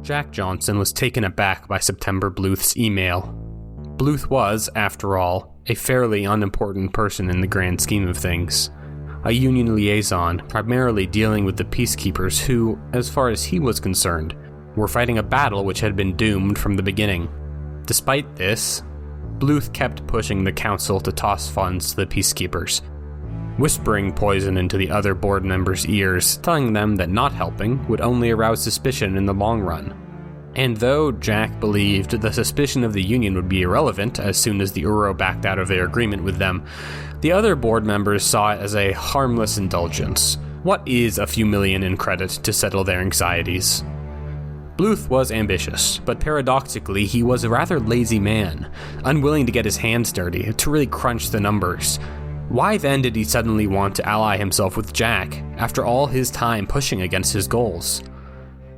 Jack Johnson was taken aback by September Bluth's email. Bluth was, after all, a fairly unimportant person in the grand scheme of things. A union liaison, primarily dealing with the peacekeepers who, as far as he was concerned, were fighting a battle which had been doomed from the beginning. Despite this, Bluth kept pushing the council to toss funds to the peacekeepers, whispering poison into the other board members' ears, telling them that not helping would only arouse suspicion in the long run. And though Jack believed the suspicion of the Union would be irrelevant as soon as the Uro backed out of their agreement with them, the other board members saw it as a harmless indulgence. What is a few million in credit to settle their anxieties? Bluth was ambitious, but paradoxically he was a rather lazy man, unwilling to get his hands dirty, to really crunch the numbers. Why then did he suddenly want to ally himself with Jack, after all his time pushing against his goals?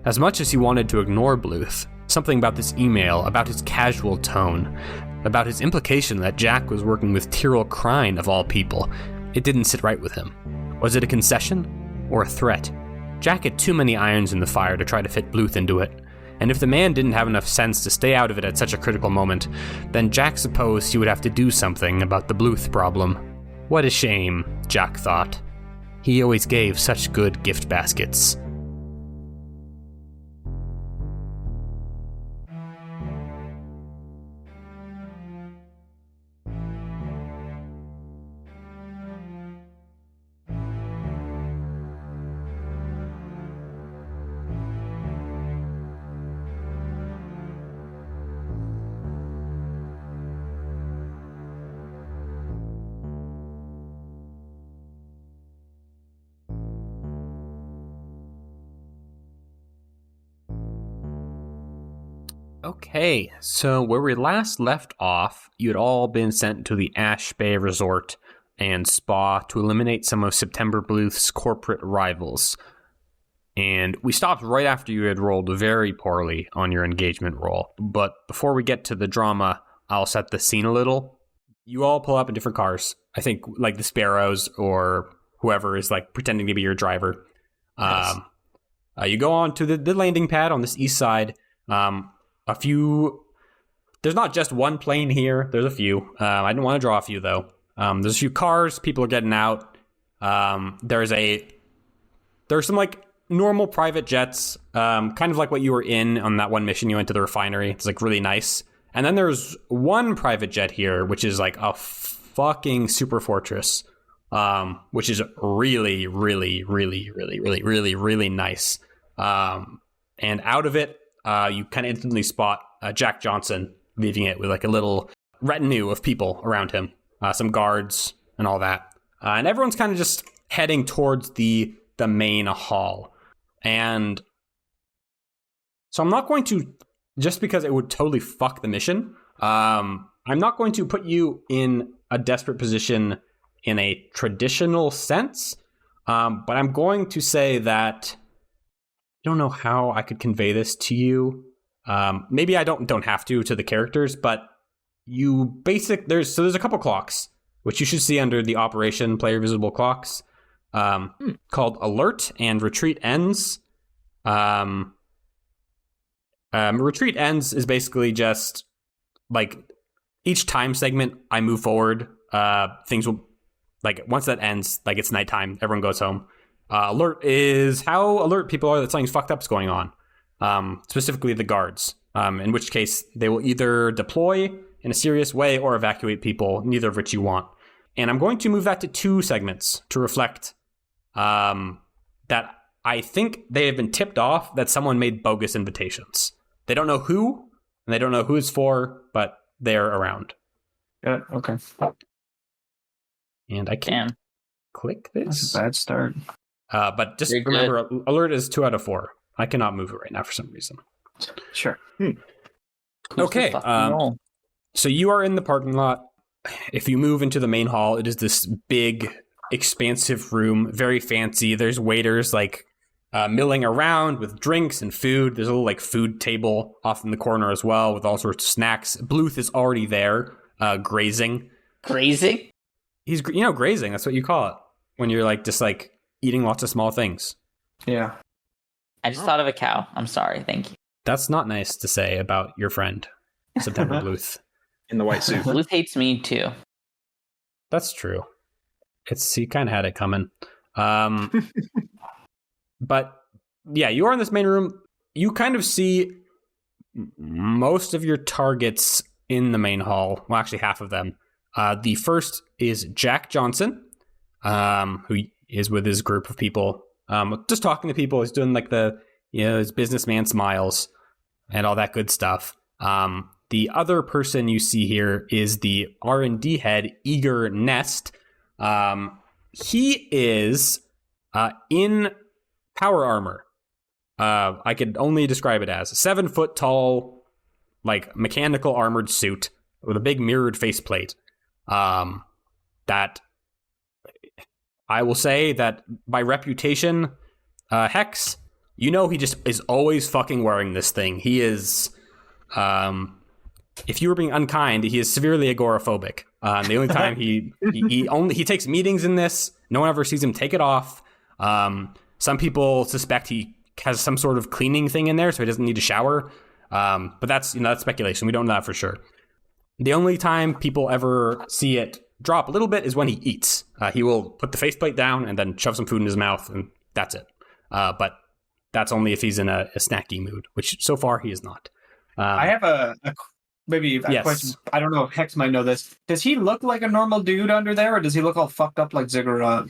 As much as he wanted to ignore Bluth, something about this email, about his casual tone, about his implication that Jack was working with Tyrell Crine of all people, it didn't sit right with him. Was it a concession or a threat? Jack had too many irons in the fire to try to fit Bluth into it, and if the man didn't have enough sense to stay out of it at such a critical moment, then Jack supposed he would have to do something about the Bluth problem. What a shame, Jack thought. He always gave such good gift baskets. Okay, so where we last left off, you had all been sent to the Ash Bay Resort and Spa to eliminate some of September Bluth's corporate rivals. And we stopped right after you had rolled very poorly on your engagement roll. But before we get to the drama, I'll set the scene a little. You all pull up in different cars. I think like the Sparrows or whoever is like pretending to be your driver. Nice. You go on to the landing pad on this east side. There's not just one plane here, there's a few. I didn't want to draw a few though. There's a few cars, people are getting out. There's some like normal private jets, kind of like what you were in on that one mission you went to the refinery. It's like really nice. And then there's one private jet here, which is like a fucking super fortress, which is really, really, really, really, really, really, really nice. And out of it, you kind of instantly spot Jack Johnson leaving it with like a little retinue of people around him, some guards and all that. And everyone's kind of just heading towards the main hall. And so I'm not going to, just because it would totally fuck the mission, I'm not going to put you in a desperate position in a traditional sense, but I'm going to say that I don't know how I could convey this to you. Maybe I don't have to the characters, but there's a couple clocks, which you should see under the operation player visible clocks, called alert and retreat ends. Retreat ends is basically just like each time segment I move forward, things will, like once that ends, like it's nighttime, everyone goes home. Alert is how alert people are that something fucked up is going on, specifically the guards, in which case they will either deploy in a serious way or evacuate people, neither of which you want. And I'm going to move that to 2 segments to reflect that I think they have been tipped off that someone made bogus invitations. They don't know who, and they don't know who it's for, but they're around. Yeah, okay. And I can click this. That's a bad start. But just remember, alert is 2 out of 4. I cannot move it right now for some reason. Sure. Okay. So you are in the parking lot. If you move into the main hall, it is this big, expansive room, very fancy. There's waiters like milling around with drinks and food. There's a little like food table off in the corner as well with all sorts of snacks. Bluth is already there, grazing. Grazing? He's grazing. That's what you call it when you're like just like eating lots of small things. Yeah. I just thought of a cow. I'm sorry. Thank you. That's not nice to say about your friend, September Bluth. In the white suit. Bluth hates me too. That's true. He kind of had it coming. But yeah, you are in this main room. You kind of see most of your targets in the main hall. Well, actually, half of them. The first is Jack Johnson, who is with his group of people, just talking to people. He's doing like his businessman smiles and all that good stuff. The other person you see here is the R&D head, Eager Nest. He is in power armor. I could only describe it as a 7 foot tall, like mechanical armored suit with a big mirrored faceplate. That I will say that by reputation, Hex, he just is always fucking wearing this thing. He is, if you were being unkind, he is severely agoraphobic. The only time he takes meetings in this, no one ever sees him take it off. Some people suspect he has some sort of cleaning thing in there, so he doesn't need to shower. But that's speculation. We don't know that for sure. The only time people ever see it drop a little bit is when he eats. He will put the faceplate down and then shove some food in his mouth, and that's it. But that's only if he's in a snacky mood, which so far he is not. I have a question. I don't know if Hex might know this. Does he look like a normal dude under there, or does he look all fucked up like Ziggurat?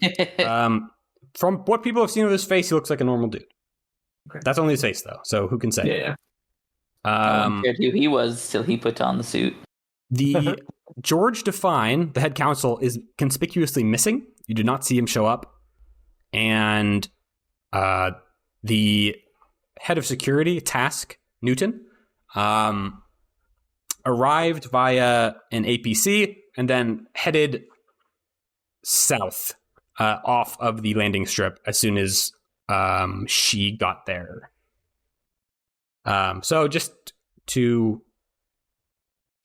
From what people have seen of his face, he looks like a normal dude. Okay. That's only his face, though, so who can say? Yeah. I wondered who he was till he put on the suit. The George Define, the head counsel, is conspicuously missing. You do not see him show up. And the head of security, Task Newton, arrived via an APC and then headed south off of the landing strip as soon as she got there. So just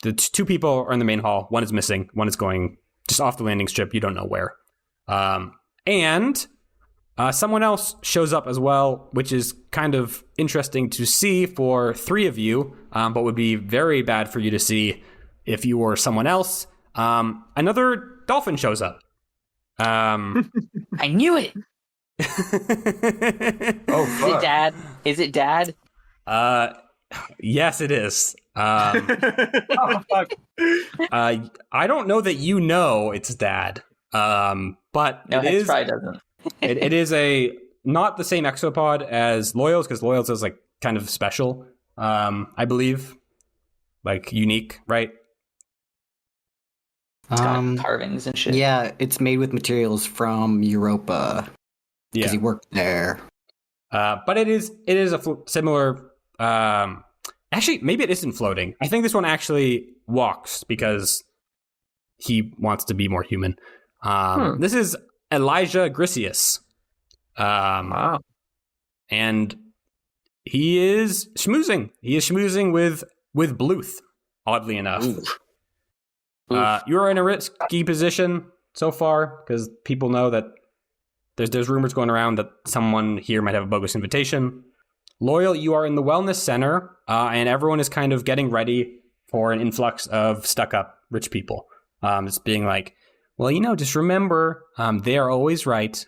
the two people are in the main hall. One is missing. One is going just off the landing strip. You don't know where. And someone else shows up as well, which is kind of interesting to see for three of you, but would be very bad for you to see if you were someone else. Another dolphin shows up. I knew it. Oh, fuck. Is it Dad? Yes, it is. Oh, fuck. I don't know that it's Dad. But No, it Hex is. probably doesn't. it is not the same exopod as Loyals, because Loyals is like kind of special. I believe, like unique, right? It's got carvings and shit. Yeah, it's made with materials from Europa. Because he worked there. But it is a similar. Actually, maybe it isn't floating. I think this one actually walks because he wants to be more human. This is Elijah Grisius. Wow. And he is schmoozing. He is schmoozing with Bluth, oddly enough. You're in a risky position so far because people know that there's rumors going around that someone here might have a bogus invitation. Loyal, you are in the wellness center, and everyone is kind of getting ready for an influx of stuck-up rich people. It's being like, well, just remember, they are always right.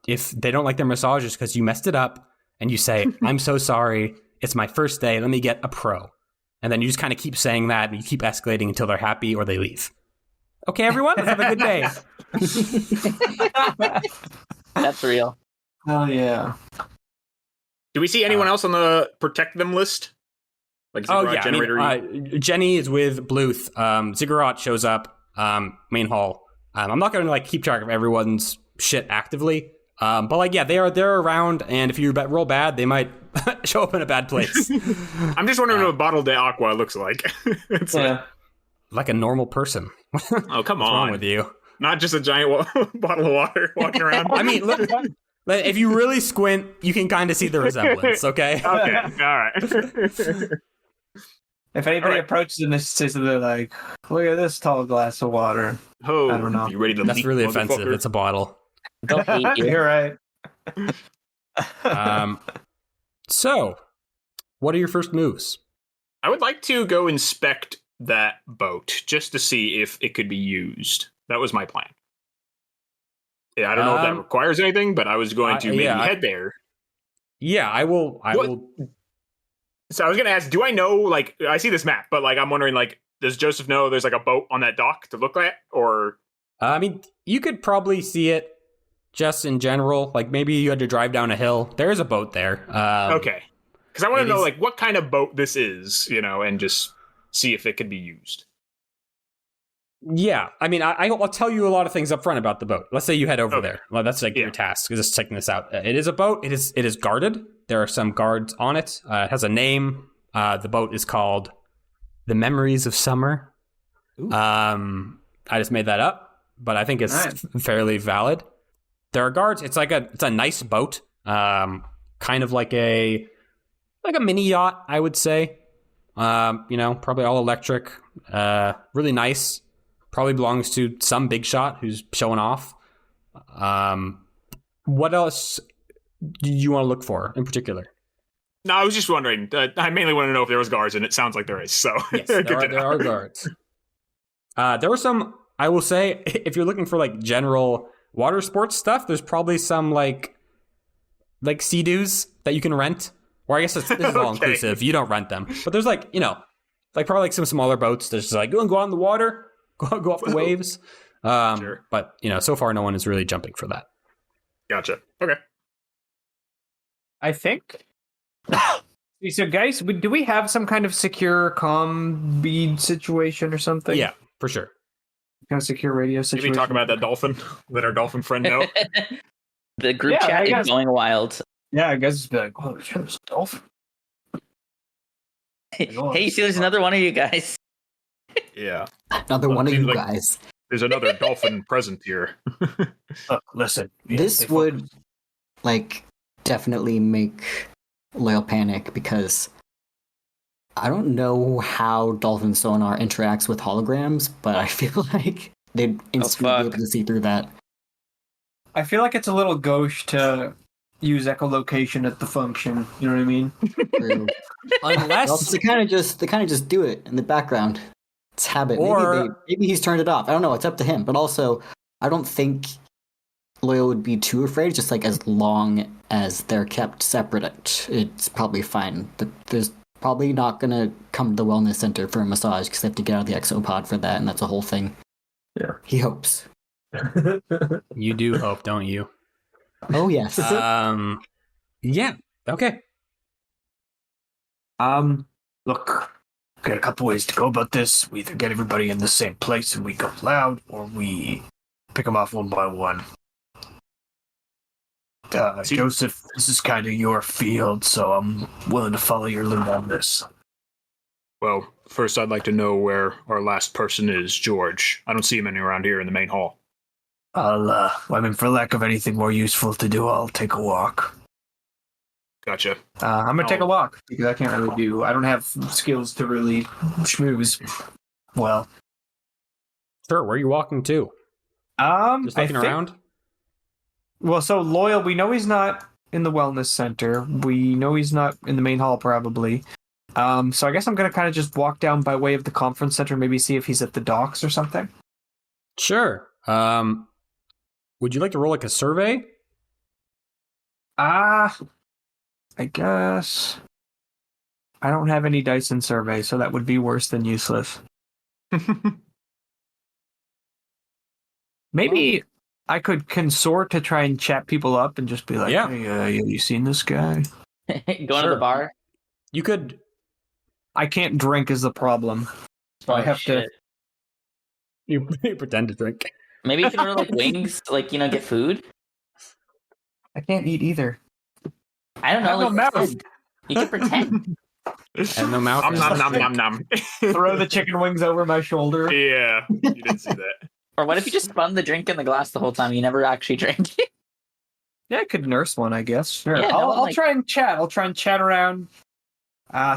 If they don't like their massages because you messed it up, and you say, I'm so sorry, it's my first day, let me get a pro. And then you just kind of keep saying that, and you keep escalating until they're happy or they leave. Okay, everyone, let's have a good day. That's real. Oh, yeah. Do we see anyone else on the protect them list? Like Ziggurat generator? Jenny is with Bluth. Ziggurat shows up, main hall. I'm not going to keep track of everyone's shit actively. But they're around, and if you roll bad, they might show up in a bad place. I'm just wondering what Bottle de Aqua looks like. It's like a normal person. Oh, come What's on. wrong with you? Not just a giant bottle of water walking around. I mean, look, if you really squint, you can kind of see the resemblance, okay? Okay, all right. If anybody approaches in this system, they're like, look at this tall glass of water. Oh, I don't know. You ready to That's leap, really offensive. It's a bottle. They'll hate you. You're right. So, what are your first moves? I would like to go inspect that boat just to see if it could be used. That was my plan. Yeah, I don't know if that requires anything, but I was going to maybe head there. Yeah, I will. So I was going to ask, do I know, like, I see this map, but, like, I'm wondering, like, does Joseph know there's, like, a boat on that dock to look at, or? I mean, you could probably see it just in general. Like, maybe you had to drive down a hill. There is a boat there. Okay. Because I want to know, like, what kind of boat this is, and just see if it could be used. Yeah, I mean, I'll tell you a lot of things up front about the boat. Let's say you head over there. Well, that's like your task, is just checking this out. It is a boat. It is guarded. There are some guards on it. It has a name. The boat is called The Memories of Summer. I just made that up, but I think it's fairly valid. There are guards. It's a nice boat. Kind of like a mini yacht, I would say. Probably all electric. Really nice. Probably belongs to some big shot who's showing off. What else do you want to look for in particular? No, I was just wondering. I mainly want to know if there was guards, and it sounds like there is. So yes, there are guards. There were some. I will say, if you're looking for like general water sports stuff, there's probably some like Sea-Doos that you can rent. Or I guess this is all inclusive. You don't rent them, but there's like probably like some smaller boats. There's just like go out in the water. Go off the waves. Sure. But, so far no one is really jumping for that. Gotcha. Okay. I think. So, guys, do we have some kind of secure comm bead situation or something? Yeah, for sure. Kind of secure radio situation. Maybe talk about that dolphin. Let our dolphin friend know. The group chat is going wild. Yeah, I guess it's like, oh, there's a dolphin. Hey, see, there's another one of you guys. Yeah. Another one of you guys. There's another dolphin present here. Look, listen. This would, definitely make Loyal panic because I don't know how dolphin sonar interacts with holograms, but I feel like they'd instantly be able to see through that. I feel like it's a little gauche to use echolocation at the function. You know what I mean? True. Unless they kind of just do it in the background. It's habit. Or maybe he's turned it off. I don't know. It's up to him. But also, I don't think Loyal would be too afraid. Just as long as they're kept separate, it's probably fine. But there's probably not gonna come to the wellness center for a massage because they have to get out of the exopod for that, and that's a whole thing. Yeah, he hopes. You do hope, don't you? Oh yes. Yeah. Okay. Look. Got a couple ways to go about this. We either get everybody in the same place and we go loud, or we pick them off one by one. Joseph, this is kind of your field, so I'm willing to follow your lead on this. Well, first I'd like to know where our last person is, George. I don't see him anywhere around here in the main hall. For lack of anything more useful to do, I'll take a walk. Gotcha. I'm gonna take a walk because I don't have skills to really schmooze. Well, sure. Where are you walking to? Just looking around. Well, so Loyal, we know he's not in the wellness center. We know he's not in the main hall, probably. So I guess I'm gonna kind of just walk down by way of the conference center, maybe see if he's at the docks or something. Sure. Would you like to roll a survey? I guess I don't have any dice in survey, so that would be worse than useless. Maybe I could consort to try and chat people up and just be like, hey, have you seen this guy? Going to the bar? You could. I can't drink is the problem. So I have to. You pretend to drink. Maybe you can order wings, get food. I can't eat either. I don't know. No mouth. You can pretend. And no mouth. Nom. Throw the chicken wings over my shoulder. Yeah, you didn't see that. Or what if you just spun the drink in the glass the whole time? You never actually drank it. Yeah, I could nurse one, I guess. Sure. Yeah, I'll try and chat. I'll try and chat around.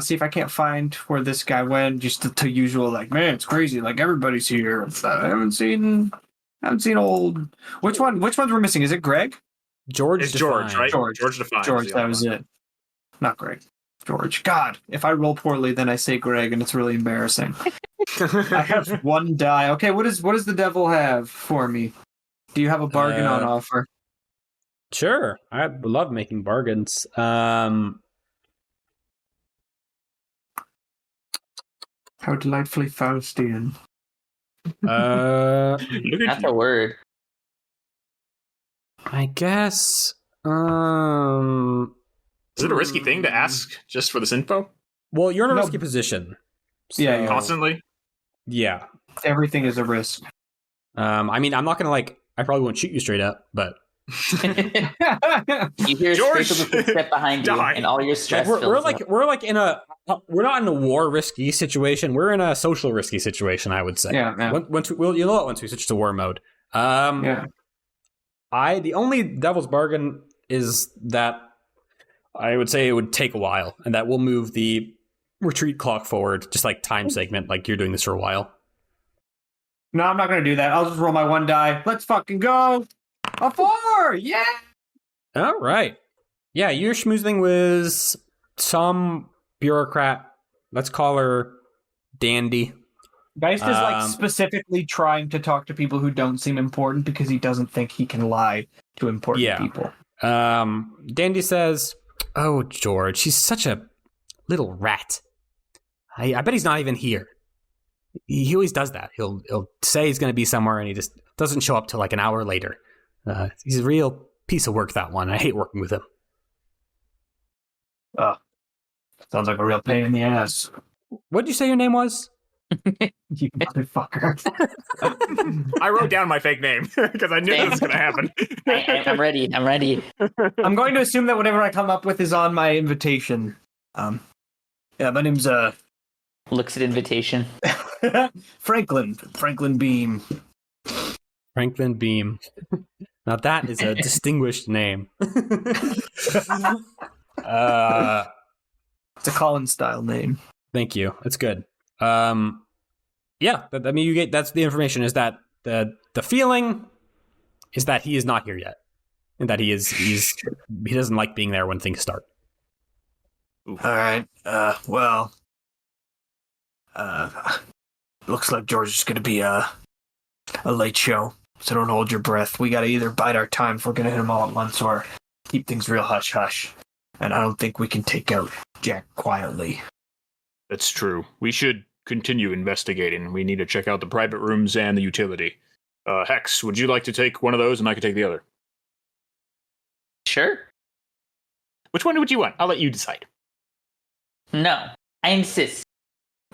See if I can't find where this guy went. Just the usual, man, it's crazy. Everybody's here. I haven't seen old. Which ones we're missing? Is it Greg? George, right? George Define. George, that was it. Not Greg. George. God, if I roll poorly, then I say Greg, and it's really embarrassing. I have one die. Okay, what does the devil have for me? Do you have a bargain on offer? Sure. I love making bargains. How delightfully Faustian. That's a word. I guess. Is it a risky thing to ask just for this info? Well, you're in a risky position. So, Yeah, Constantly? Yeah. Everything is a risk. I mean, I'm not gonna I probably won't shoot you straight up, but You hear George, a footstep behind you, and all your stress. we're like in a we're not in a war risky situation. We're in a social risky situation, I would say. Yeah. Once we switch to war mode. Yeah. The only devil's bargain is that I would say it would take a while, and that we'll move the retreat clock forward, just like time segment, like you're doing this for a while. No, I'm not going to do that. I'll just roll my one die. Let's fucking go. A 4! Yeah! All right. Yeah, you're schmoozing with some bureaucrat. Let's call her Dandy. Geist is specifically trying to talk to people who don't seem important because he doesn't think he can lie to important people. Dandy says, "Oh, George, he's such a little rat. I bet he's not even here. He always does that. He'll say he's going to be somewhere and he just doesn't show up till like an hour later. He's a real piece of work, that one. I hate working with him." Sounds like a real pain in the ass. What did you say your name was? You motherfucker. I wrote down my fake name because I knew this was going to happen. I'm ready. I'm going to assume that whatever I come up with is on my invitation. My name's Looks at invitation. Franklin Beam. Franklin Beam. Now that is a distinguished name. It's a Collins style name. Thank you. That's good. You get that's the information is that the feeling is that he is not here yet, and that he doesn't like being there when things start. All right. Looks like George is going to be a late show, so don't hold your breath. We got to either bide our time if we're going to hit him all at once, or keep things real hush hush. And I don't think we can take out Jack quietly. That's true. We should continue investigating. We need to check out the private rooms and the utility. Hex, would you like to take one of those and I could take the other? Sure. Which one would you want? I'll let you decide. No, I insist.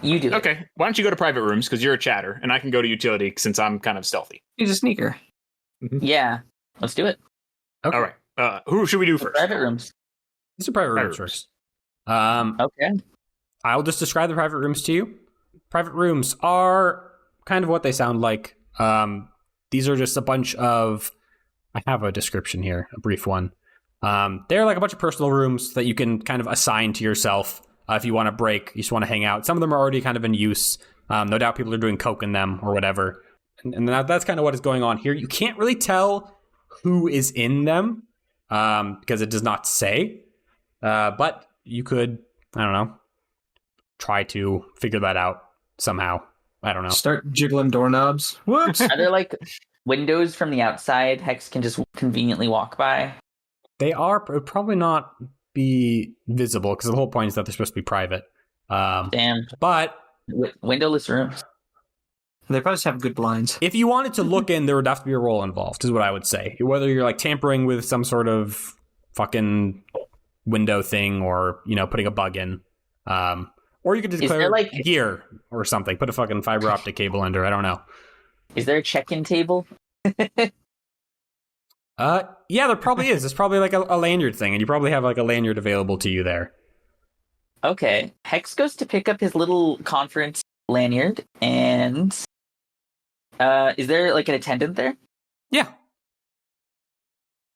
You do it. Okay, why don't you go to private rooms because you're a chatter, and I can go to utility since I'm kind of stealthy. He's a sneaker. Mm-hmm. Yeah, let's do it. Okay. All right. Who should we do first? Private rooms. These are private rooms first. Okay. I'll just describe the private rooms to you. Private rooms are kind of what they sound like. These are just a bunch of... I have a description here, a brief one. They're like a bunch of personal rooms that you can kind of assign to yourself if you want to break, you just want to hang out. Some of them are already kind of in use. No doubt people are doing coke in them or whatever. And that's kind of what is going on here. You can't really tell who is in them because it does not say. But you could, I don't know, try to figure that out somehow. I don't know. Start jiggling doorknobs. Whoops. Are there like windows from the outside Hex can just conveniently walk by? They are probably not be visible because the whole point is that they're supposed to be private. Damn. But windowless rooms. They probably just have good blinds. If you wanted to look in, there would have to be a roll involved, is what I would say. Whether you're like tampering with some sort of fucking window thing or, you know, putting a bug in. Or you could declare like gear or something. Put a fucking fiber optic cable under. I don't know. Is there a check-in table? Yeah, there probably is. It's probably like a lanyard thing, and you probably have like a lanyard available to you there. Okay. Hex goes to pick up his little conference lanyard, and is there like an attendant there? Yeah.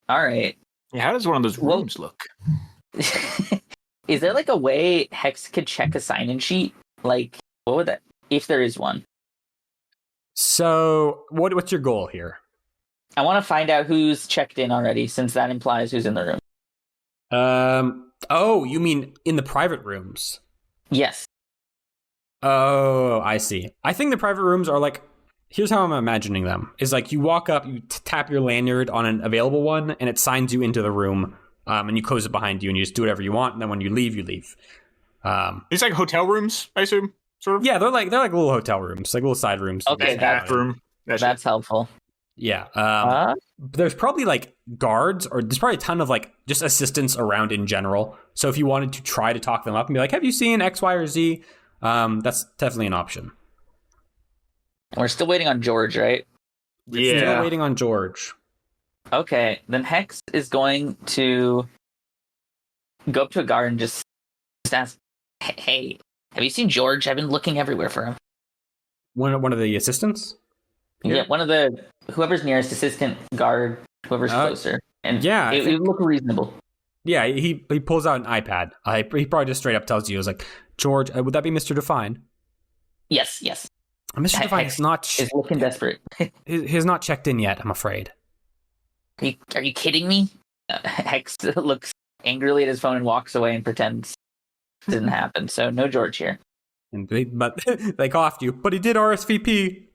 All right. Yeah, how does one of those rooms look? Is there like a way Hex could check a sign-in sheet? Like, what would that, if there is one? So, what's your goal here? I want to find out who's checked in already, since that implies who's in the room. Oh, you mean in the private rooms? Yes. Oh, I see. I think the private rooms are like, here's how I'm imagining them. Is like you walk up, you tap your lanyard on an available one, and it signs you into the room, and you close it behind you, and you just do whatever you want, and then when you leave, you leave. It's like hotel rooms, I assume, sort of? Yeah, they're like little hotel rooms, like little side rooms. Okay, bathroom. That's helpful. Yeah. There's probably like guards, or there's probably a ton of like just assistants around in general. So if you wanted to try to talk them up and be like, have you seen X, Y, or Z? That's definitely an option. We're still waiting on George, right? Still waiting on George. Okay, then Hex is going to go up to a guard and just ask, hey, have you seen George? I've been looking everywhere for him. One of the assistants? Yeah, one of the, whoever's nearest, assistant, guard, whoever's closer. And yeah, it would look reasonable. Yeah, he pulls out an iPad. He probably just straight up tells you, "Is like, George, would that be Mr. Define?" Yes. Mr. Define is not is looking desperate. He's not checked in yet, I'm afraid. Are you kidding me? Hex looks angrily at his phone and walks away and pretends it didn't happen. So no George here. But they coughed you. But he did RSVP.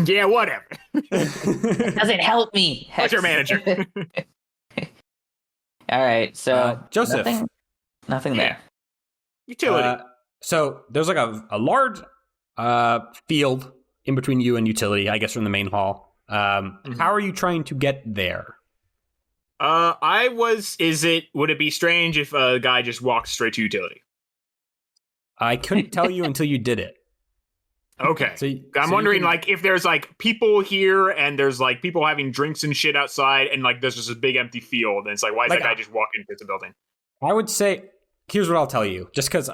Yeah, whatever. It doesn't help me. What's your manager? All right, so Joseph. Nothing there. Utility. So there's like a large field in between you and utility, I guess, from the main hall. How are you trying to get there? Would it be strange if a guy just walked straight to utility? I couldn't tell you until you did it. Okay. I'm wondering, like, if there's, like, people here and there's, like, people having drinks and shit outside and, like, there's just a big empty field. And it's like, why is that guy just walking into the building? I would say, here's what I'll tell you. Just because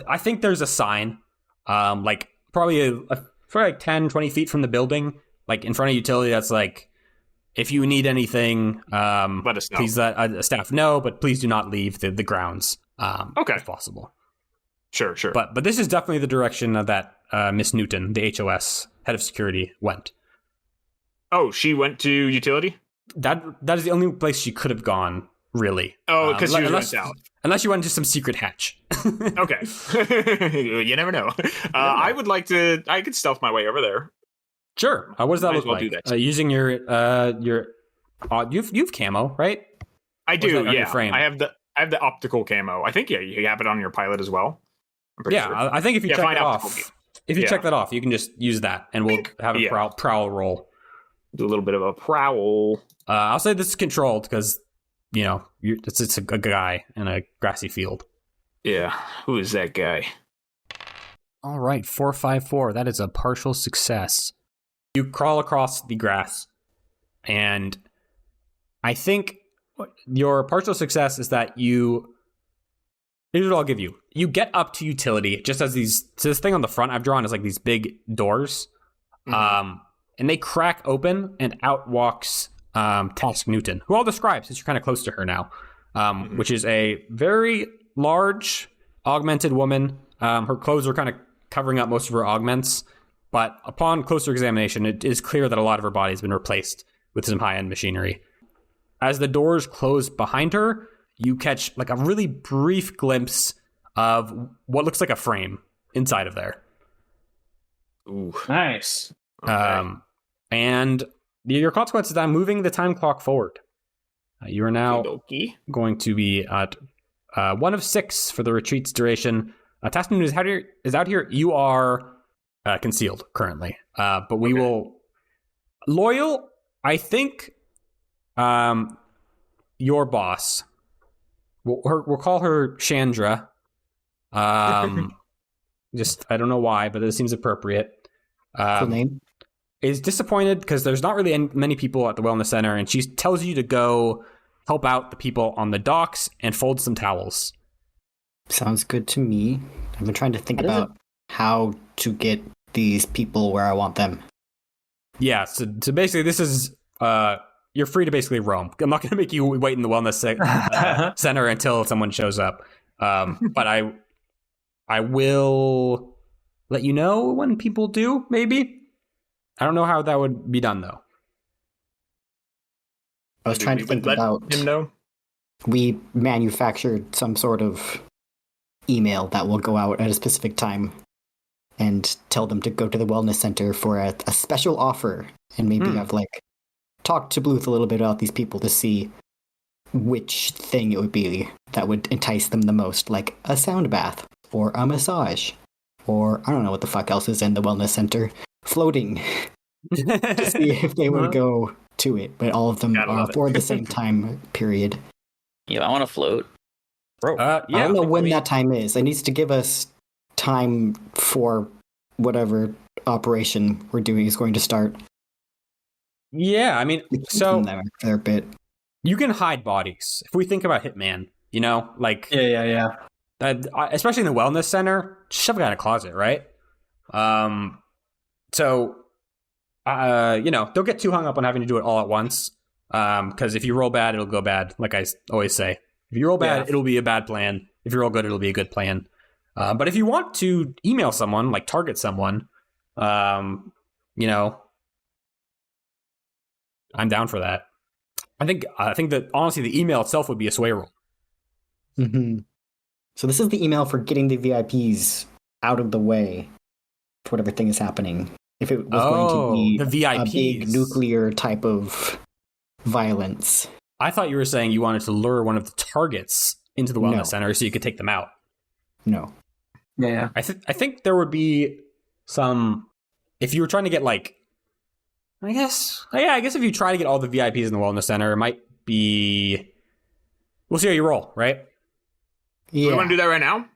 I think there's a sign, like, probably like 10, 20 feet from the building, like, in front of utility that's like, if you need anything, let us know. Please let staff know, but please do not leave the grounds if possible. Sure. But this is definitely the direction that Miss Newton, the HOS head of security, went. Oh, she went to utility? That is the only place she could have gone, really. Oh, because she went south. Unless you went into some secret hatch. Okay. You never know. I would like to... I could stealth my way over there. Sure. What does that look like? Do that. Using your you've camo, right? I do, yeah. Frame? I have the optical camo. I think, you have it on your pilot as well. Yeah, sure. I think if you check that off... If you check that off, you can just use that, and we'll have a prowl roll. Do a little bit of a prowl. I'll say this is controlled because, it's a guy in a grassy field. Yeah, who is that guy? All right, 454. That is a partial success. You crawl across the grass, and I think your partial success is that you... Here's what I'll give you. You get up to utility just as this thing on the front I've drawn is like these big doors. And they crack open and out walks Task Newton, who I'll describe since you're kind of close to her now, which is a very large augmented woman. Her clothes are kind of covering up most of her augments, but upon closer examination, it is clear that a lot of her body has been replaced with some high-end machinery. As the doors close behind her, you catch like a really brief glimpse of what looks like a frame inside of there. Ooh. Nice. Okay. And your consequence is that I'm moving the time clock forward. You are now going to be at 1 of 6 for the retreat's duration. Task Newton is out here. You are concealed currently. But we will... Loyal, I think your boss... We'll call her Chandra. Just, I don't know why, but it seems appropriate. Cool name. Is disappointed because there's not really many people at the wellness center, and she tells you to go help out the people on the docks and fold some towels. Sounds good to me. I've been trying to think about how to get these people where I want them. Yeah, so basically this is... you're free to basically roam. I'm not going to make you wait in the wellness center until someone shows up. But I will let you know when people do, maybe. I don't know how that would be done, though. I was trying to think about... him know? we manufactured some sort of email that will go out at a specific time and tell them to go to the wellness center for a special offer, and maybe have like talked to Bluth a little bit about these people to see which thing it would be that would entice them the most, like a sound bath or a massage, or I don't know what the fuck else is in the wellness center, floating, to see if they would go to it. But all of them are for the same time period. Yeah, I want to float. Bro, I don't know when that time is. It needs to give us time for whatever operation we're doing is going to start. Yeah, I mean, so there a bit. You can hide bodies. If we think about Hitman, you know, like Yeah. Especially in the wellness center, shove a guy in a closet, right? So they'll get too hung up on having to do it all at once. Because if you roll bad, it'll go bad. Like I always say, if you roll bad, it'll be a bad plan. If you roll good, it'll be a good plan. But if you want to email someone, like target someone, I'm down for that. I think that honestly, the email itself would be a sway roll. Mm-hmm. So this is the email for getting the VIPs out of the way for whatever thing is happening. If it was going to be the VIPs. A big nuclear type of violence. I thought you were saying you wanted to lure one of the targets into the wellness center so you could take them out. No. Yeah. I think there would be some, if you were trying to get I guess if you try to get all the VIPs in the wellness center, it might be, we'll see how you roll, right? Yeah. We want to do that right now?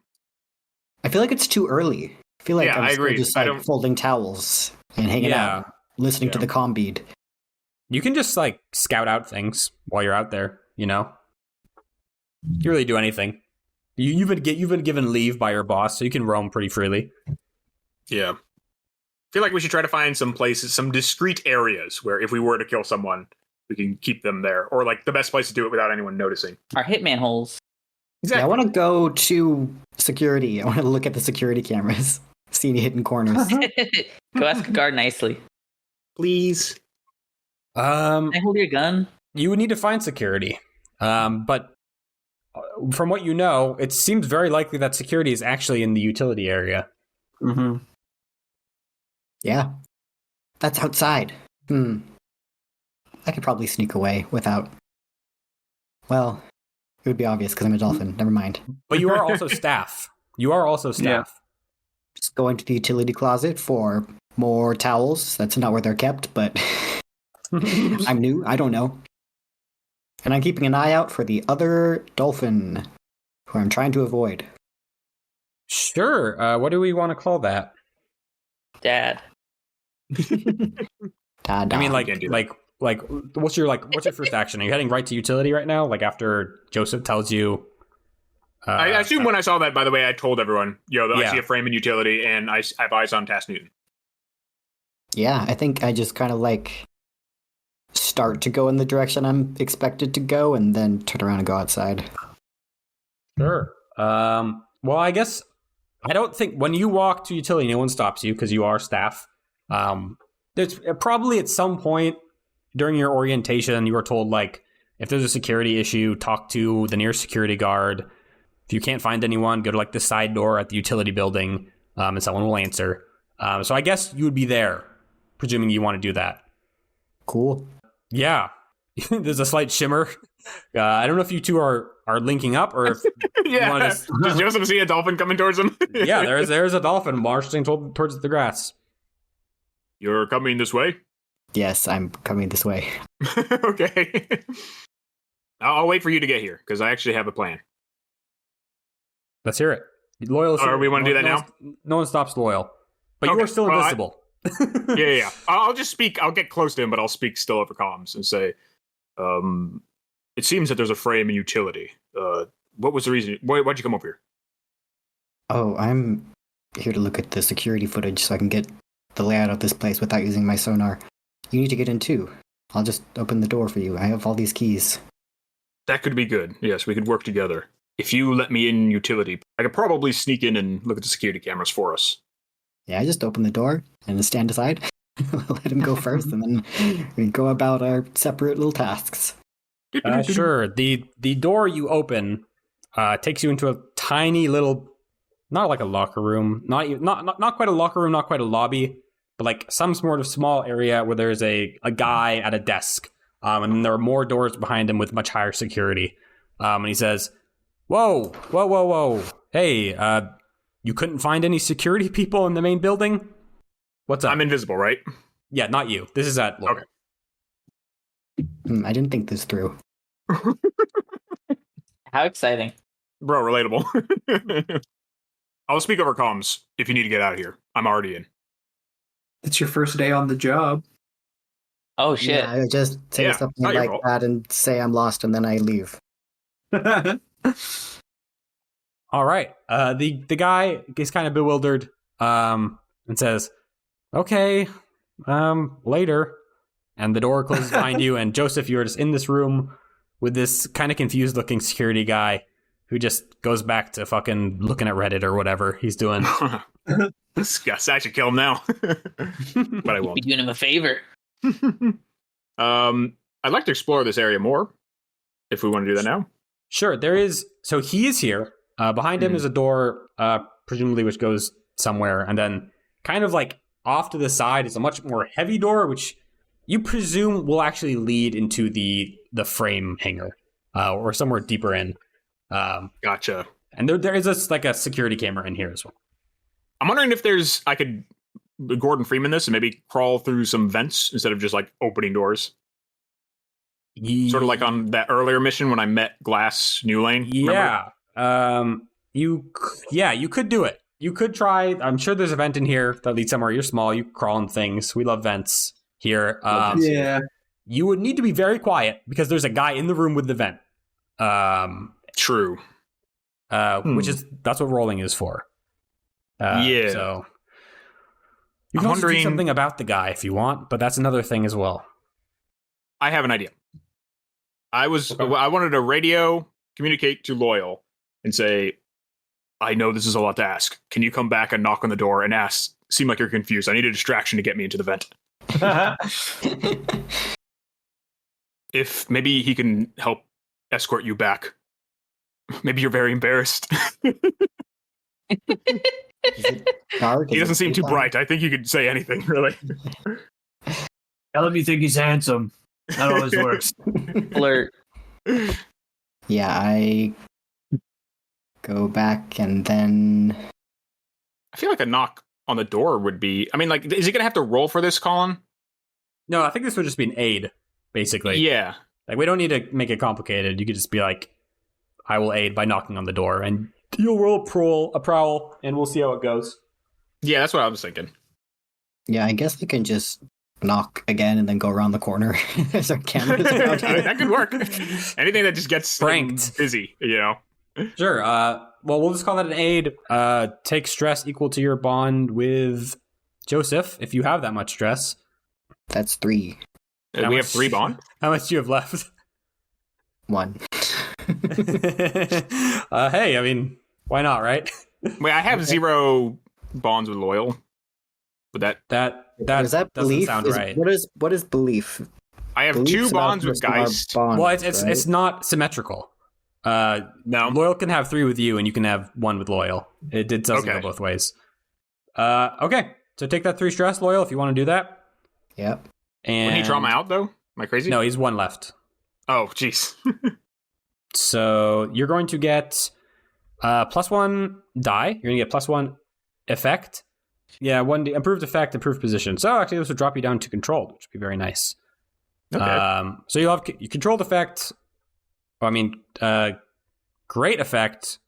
I feel like it's too early. I feel like I agree. Just folding towels and hanging out, listening to the comm bead. You can just scout out things while you're out there, you know? You can really do anything. You've been given leave by your boss, so you can roam pretty freely. Yeah. I feel like we should try to find some places, some discrete areas where if we were to kill someone, we can keep them there. Or the best place to do it without anyone noticing. Our hitman holes. Exactly. Yeah, I want to go to security. I want to look at the security cameras. See any hidden corners. Go ask a guard nicely. Please. Can I hold your gun? You would need to find security. But from what you know, it seems very likely that security is actually in the utility area. Mm-hmm. Yeah. That's outside. I could probably sneak away without... Well, it would be obvious because I'm a dolphin. Never mind. But you are also staff. Yeah. Just go into the utility closet for more towels. That's not where they're kept, but I'm new. I don't know. And I'm keeping an eye out for the other dolphin, who I'm trying to avoid. Sure. What do we want to call that? Dad. Dad. I mean, what's your first action? Are you heading right to utility right now? After Joseph tells you. I assume when I saw that, by the way, I told everyone, I see a frame in utility and I have eyes on Task Newton. Yeah, I think I just kind of start to go in the direction I'm expected to go and then turn around and go outside. Sure. Well, I guess I don't think when you walk to utility, no one stops you because you are staff. There's probably at some point during your orientation, you were told, if there's a security issue, talk to the nearest security guard. If you can't find anyone, go to the side door at the utility building, and someone will answer. So I guess you would be there, presuming you want to do that. Cool. Yeah. There's a slight shimmer. I don't know if you two are linking up or if you want to... Does Joseph see a dolphin coming towards him? Yeah, there's a dolphin marching towards the grass. You're coming this way? Yes, I'm coming this way. Okay. I'll wait for you to get here, because I actually have a plan. Let's hear it. Loyal. We want to do that now? No one stops Loyal. But you are still invisible. Yeah. I'll just speak. I'll get close to him, but I'll speak still over comms and say, it seems that there's a frame in utility. What was the reason? Why'd you come over here? Oh, I'm here to look at the security footage so I can get the layout of this place without using my sonar. You need to get in too. I'll just open the door for you. I have all these keys. That could be good. Yes, we could work together. If you let me in utility, I could probably sneak in and look at the security cameras for us. Yeah, I just open the door and stand aside. Let him go first, and then we go about our separate little tasks. Sure. The door you open takes you into a tiny little, not like a locker room, not quite a locker room, not quite a lobby, but like some sort of small area where there's a guy at a desk, and then there are more doors behind him with much higher security. And he says, "Whoa, hey, you couldn't find any security people in the main building? What's up?" I'm invisible, right? Yeah, not you. This is at Lord. Okay. I didn't think this through. How exciting. Bro, relatable. I'll speak over comms if you need to get out of here. I'm already in. It's your first day on the job. Oh shit. Yeah, I just say something like that and say I'm lost, and then I leave. All right. The guy is kind of bewildered, and says, "Okay, later." And the door closes behind you, and Joseph, you're just in this room with this kind of confused-looking security guy who just goes back to fucking looking at Reddit or whatever he's doing. Disgust. I should kill him now, but I won't. Be doing him a favor. I'd like to explore this area more, if we want to do that now. Sure, there is. So he is here. Behind him is a door, presumably which goes somewhere, and then kind of like off to the side is a much more heavy door, which you presume will actually lead into the frame hangar, or somewhere deeper in. Gotcha. And there is a security camera in here as well. I'm wondering if I could Gordon Freeman this and maybe crawl through some vents instead of just like opening doors. Sort of like on that earlier mission when I met Glass New Lane. Yeah. You could do it. You could try. I'm sure there's a vent in here that leads somewhere. You're small. You crawl in things. We love vents here. Yeah. You would need to be very quiet because there's a guy in the room with the vent. True. That's what rolling is for. Yeah. So you can also do something about the guy if you want, but that's another thing as well. I have an idea. I wanted to radio communicate to Loyal and say, I know this is a lot to ask. Can you come back and knock on the door and seem like you're confused? I need a distraction to get me into the vent. If maybe he can help escort you back. Maybe you're very embarrassed. Is it dark? He doesn't seem too bright. I think you could say anything, really. Let me think he's handsome. That always works. Flirt. Yeah, I go back and then... I feel like a knock on the door would be... I mean, like, is he going to have to roll for this, Colin? No, I think this would just be an aid, basically. Yeah. Like, we don't need to make it complicated. You could just be like, I will aid by knocking on the door, and you'll roll a prowl, and we'll see how it goes. Yeah, that's what I was thinking. Yeah, I guess I can just knock again and then go around the corner. There's our cameras around here. That could work. Anything that just gets pranked busy, you know? Sure. Well, we'll just call that an aid. Take stress equal to your bond with Joseph, if you have that much stress. That's 3. We have 3 bond? How much do you have left? 1. Hey, I mean, why not, right? Wait, I have 0 bonds with Loyal. But that is that doesn't belief? sound right. What is belief? I have Belief's 2 bonds with Geist. Bonds, well, it's not symmetrical. No. Loyal can have 3 with you, and you can have 1 with Loyal. It doesn't go both ways. Okay, so take that 3 stress, Loyal, if you want to do that. Yep. And Wouldn't he draw him out, though? Am I crazy? No, he's 1 left. Oh, jeez. So you're going to get +1 die. You're going to get +1 effect. Yeah, 1 improved effect, improved position. So actually, this would drop you down to controlled, which would be very nice. Okay. So you'll have you controlled effect. Great effect,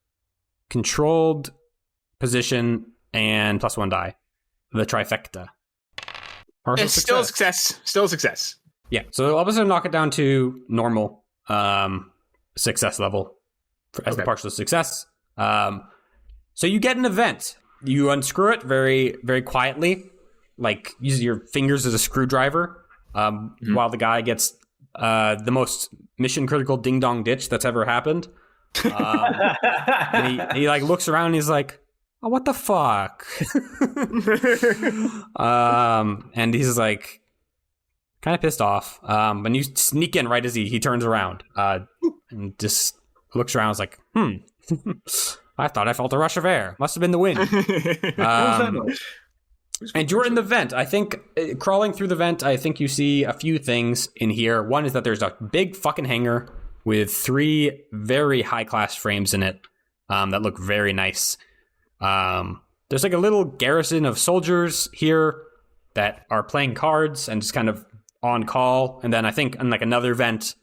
controlled position, and +1 die. The trifecta. Partial It's still a success. Still a success. Yeah, so I'll just knock it down to normal success level as the partial success. So you get an event. You unscrew it very, very quietly, like using your fingers as a screwdriver, while the guy gets the most mission critical ding dong ditch that's ever happened. And he like looks around and he's like, oh, what the fuck? And he's like, kind of pissed off. And you sneak in right as he turns around, and just looks around. And is like, I thought I felt a rush of air. Must have been the wind. And you're in the vent. I think crawling through the vent, I think you see a few things in here. One is that there's a big fucking hangar with 3 very high class frames in it that look very nice. There's like a little garrison of soldiers here that are playing cards and just kind of on call. And then I think in like another vent,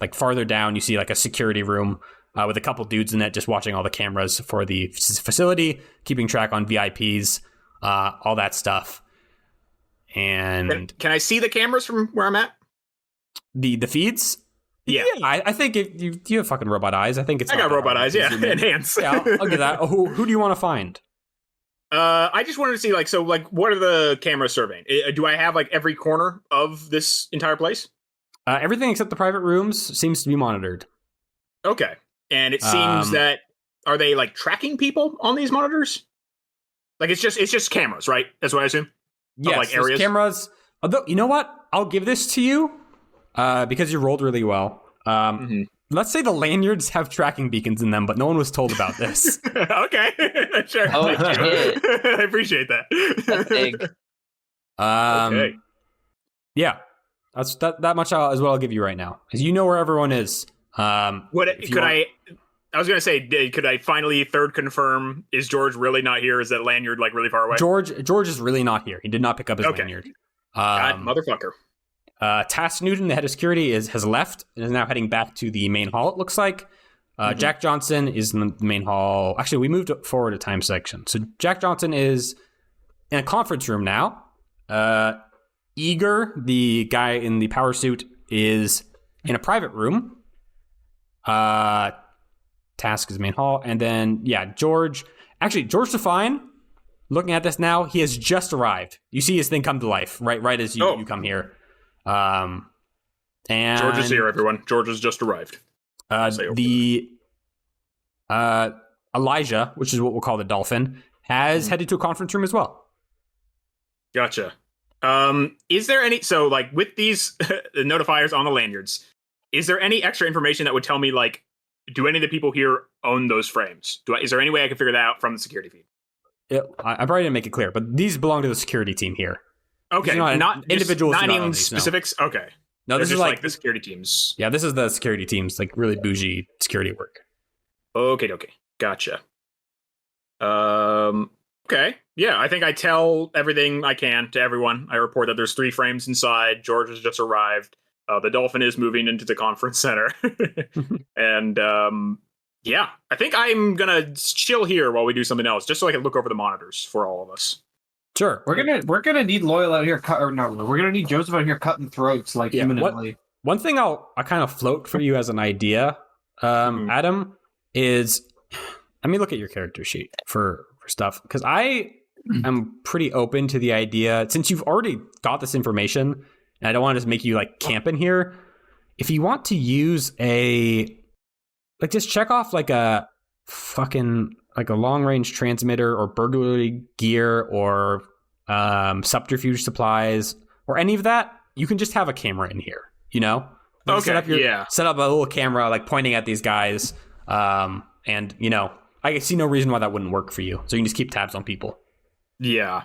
like farther down, you see like a security room with a couple dudes in it just watching all the cameras for the facility, keeping track on VIPs, all that stuff. And can I see the cameras from where I'm at? The feeds? Yeah, I think you have fucking robot eyes. I think it's. I got robot eyes. Yeah, enhance. Yeah, I'll get that. Who do you want to find? I just wanted to see what are the cameras surveying? Do I have like every corner of this entire place? Everything except the private rooms seems to be monitored. Okay, and it seems that are they like tracking people on these monitors? Like it's just cameras, right? That's what I assume. Yes, like areas. Cameras. Although you know what, I'll give this to you because you rolled really well. Let's say the lanyards have tracking beacons in them, but no one was told about this. Okay, sure. Oh, shit. I appreciate that. That's big. Okay. Yeah, that's that much is what I'll give you right now, because you know where everyone is. I was gonna say, could I finally third confirm? Is George really not here? Is that lanyard like really far away? George is really not here. He did not pick up his lanyard. God, motherfucker. Tass Newton, the head of security, has left and is now heading back to the main hall, it looks like. Jack Johnson is in the main hall. Actually, we moved forward a time section. So Jack Johnson is in a conference room now. Eager, the guy in the power suit, is in a private room. Task is main hall. And then, George Define, looking at this now, he has just arrived. You see his thing come to life right as you come here. And George is here, everyone. George has just arrived. Elijah, which is what we'll call the dolphin, has headed to a conference room as well. Gotcha. Is there any, so like with these the notifiers on the lanyards, is there any extra information that would tell me like, do any of the people here own those frames? Is there any way I can figure that out from the security feed? I probably didn't make it clear, but these belong to the security team here. Okay, not individuals. Not even specifics. No. Okay, no, this is like the security teams. Yeah, this is the security teams, like really bougie security work. Okay, gotcha. Okay, yeah, I think I tell everything I can to everyone. I report that there's 3 frames inside. George has just arrived. The dolphin is moving into the conference center, and I think I'm gonna chill here while we do something else, just so I can look over the monitors for all of us. Sure. We're gonna need Loyal out here we're gonna need Joseph out here cutting throats imminently. One thing I kind of float for you as an idea, Adam, is let me look at your character sheet for stuff, because I am pretty open to the idea, since you've already got this information, and I don't want to just make you like camp in here. If you want to use just check off like a fucking like a long range transmitter or burglary gear or subterfuge supplies or any of that, you can just have a camera in here, you know? Like set up a little camera like pointing at these guys, and you know, I see no reason why that wouldn't work for you. So you can just keep tabs on people. Yeah.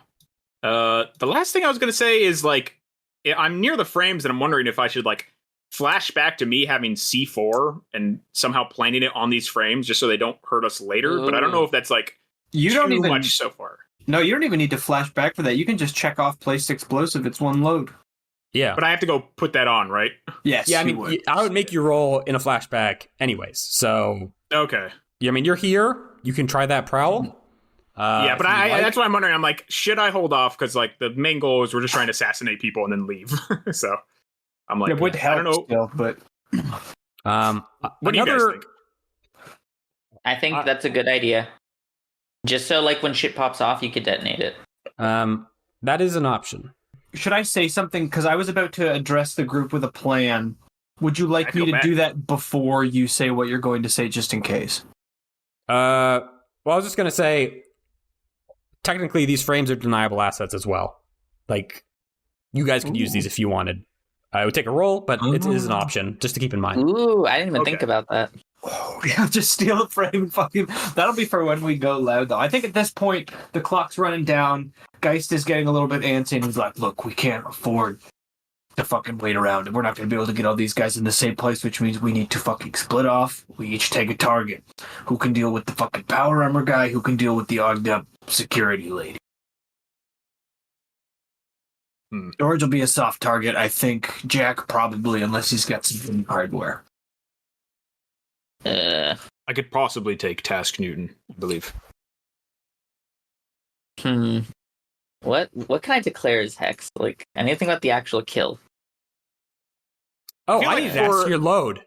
The last thing I was gonna say is like, I'm near the frames and I'm wondering if I should like flash back to me having C4 and somehow planting it on these frames just so they don't hurt us later. But I don't know if that's like too much so far. No, you don't even need to flash back for that. You can just check off place explosive. It's one load. Yeah. But I have to go put that on, right? Yes. Yeah, I mean, I would make you roll in a flashback anyways. So. Okay. Yeah, I mean, you're here. You can try that prowl. Yeah, but that's what I'm wondering. I'm like, should I hold off? Because like the main goal is we're just trying to assassinate people and then leave. So I'm like, it would help, I don't know. Still, but what do you guys think? I think that's a good idea. Just so like when shit pops off, you could detonate it. That is an option. Should I say something? Because I was about to address the group with a plan. Would you like me to do that before you say what you're going to say, just in case? Well, I was just going to say, technically, these frames are deniable assets as well. Like, you guys could use these if you wanted. I would take a roll, but it is an option, just to keep in mind. Ooh, I didn't even think about that. Oh, yeah, just steal it from him. Fucking. That'll be for when we go loud, though. I think at this point, the clock's running down. Geist is getting a little bit antsy, and he's like, look, we can't afford to fucking wait around, and we're not going to be able to get all these guys in the same place, which means we need to fucking split off. We each take a target. Who can deal with the fucking power armor guy? Who can deal with the ogged up security lady? George will be a soft target. I think Jack probably, unless he's got some hardware. I could possibly take Task Newton, I believe. What can I declare as Hex? Like, anything about the actual kill? Oh, I need to ask your load.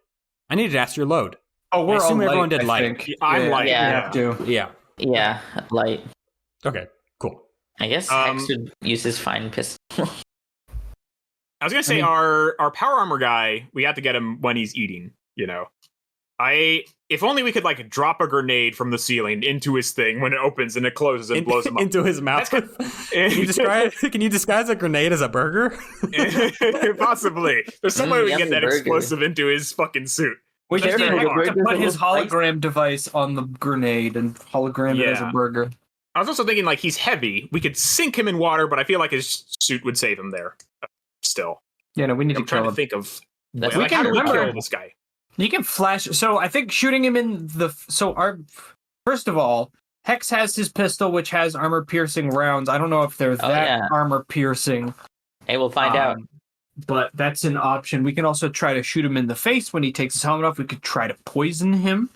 Oh, we're I assume all everyone light, did I light. think. I'm light. Yeah. Yeah. Yeah, light. Okay, cool. I guess Hex should use his fine pistol. I was gonna say our power armor guy, we have to get him when he's eating, you know. If only we could like drop a grenade from the ceiling into his thing when it opens and it closes and blows him up. Into his mouth. Can you disguise a grenade as a burger? Possibly. There's some way we can get that burger. explosive into his fucking suit. We just need Careful, to put his hologram device on the grenade and hologram it as a burger. I was also thinking like he's heavy. We could sink him in water, but I feel like his suit would save him there. Still. Yeah, no, we need I'm to trying kill to him. think of That's how do we remember- kill this guy? You can flash. So I think shooting him in the. First of all, Hex has his pistol, which has armor piercing rounds. I don't know if they're armor piercing. Hey, we'll find out. But that's an option. We can also try to shoot him in the face when he takes his helmet off. We could try to poison him.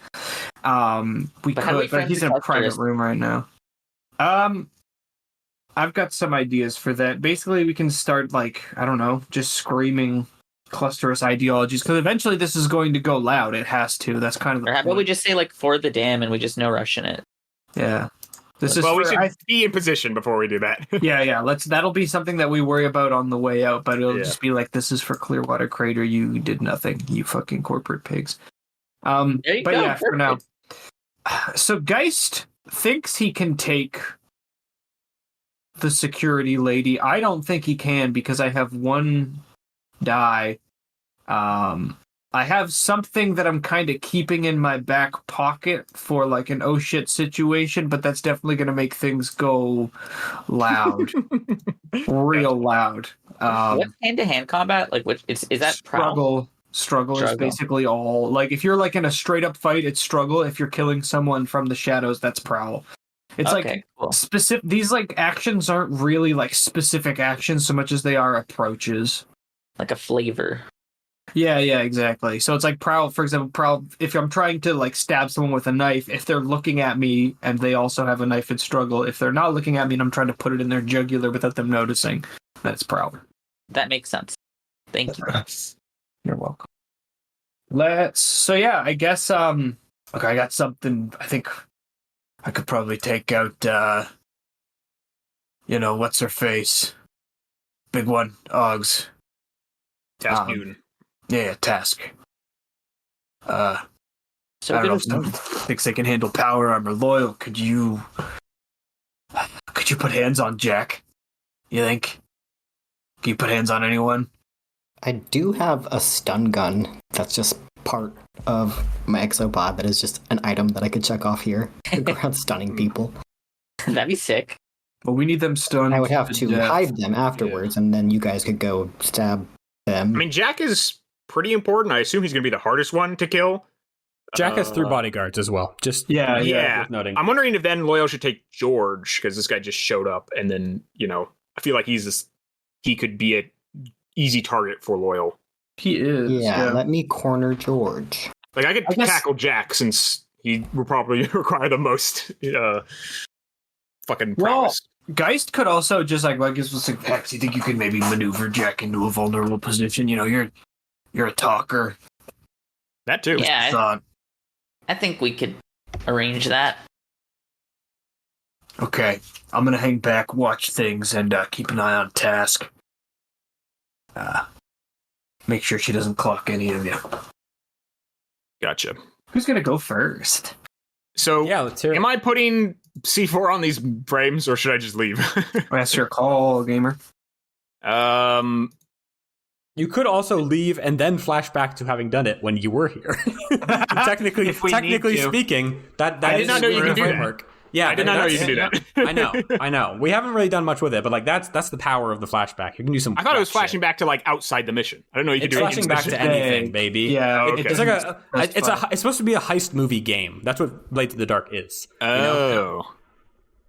But he's in a private room right now. I've got some ideas for that. Basically, we can start just screaming clusterous ideologies, because eventually this is going to go loud. It has to. That's kind of the Or how about we just say like for the dam and we just no rush in it? Yeah. We should be in position before we do that. Yeah. That'll be something that we worry about on the way out, but it'll just be like, this is for Clearwater Crater. You did nothing, you fucking corporate pigs. For now. So Geist thinks he can take the security lady. I don't think he can, because I have one die. I have something that I'm kind of keeping in my back pocket for like an oh shit situation, but that's definitely going to make things go loud. Real loud. What's hand-to-hand combat? Like, which is that prowl? Struggle is basically all. Like, if you're like in a straight up fight, it's struggle. If you're killing someone from the shadows, that's prowl. It's cool. Specific. These like actions aren't really like specific actions so much as they are approaches. Like a flavor. Yeah, exactly. So it's like prowl, for example, prowl, if I'm trying to like stab someone with a knife, if they're looking at me and they also have a knife, it's struggle. If they're not looking at me and I'm trying to put it in their jugular without them noticing, that's prowl. That makes sense. Thank you. You're welcome. I guess I got something. I think I could probably take out what's her face? Big one, Oggs. Task Newton. Yeah, Task. So I don't know if thinks they can handle power armor. Loyal, could you put hands on Jack? You think? Can you put hands on anyone? I do have a stun gun. That's just part of my exopod. That is just an item that I could check off here. Go around stunning people. That'd be sick. But we need them stunned. I would have to hide them afterwards, and then you guys could go stab them. I mean, Jack is pretty important. I assume he's going to be the hardest one to kill. Jack has 3 bodyguards as well. Just worth noting. I'm wondering if then Loyal should take George, because this guy just showed up, and then I feel like he could be an easy target for Loyal. He is. Yeah, let me corner George. Like I could tackle Jack, since he will probably require the most fucking prowess. Geist could also just do you think you could maybe maneuver Jack into a vulnerable position? You're a talker. That too. Yeah, I think we could arrange that. Okay, I'm gonna hang back, watch things, and keep an eye on Task. Make sure she doesn't clock any of you. Gotcha. Who's gonna go first? So, let's hear it. Am I putting C4 on these frames, or should I just leave? That's your call, gamer. You You could also leave and then flash back to having done it when you were here. technically speaking, that I is did not know you could do that. framework. Yeah, I did not know you could do that. I know. We haven't really done much with it, but like that's the power of the flashback. You can do some. I thought it was shit. flashing back to like outside the mission. I don't know you could It's do it flashing in back the to mission. anything, baby. Yeah, Oh, okay. It's like it's supposed to be a heist movie game. That's what Blades of the Dark is. Oh.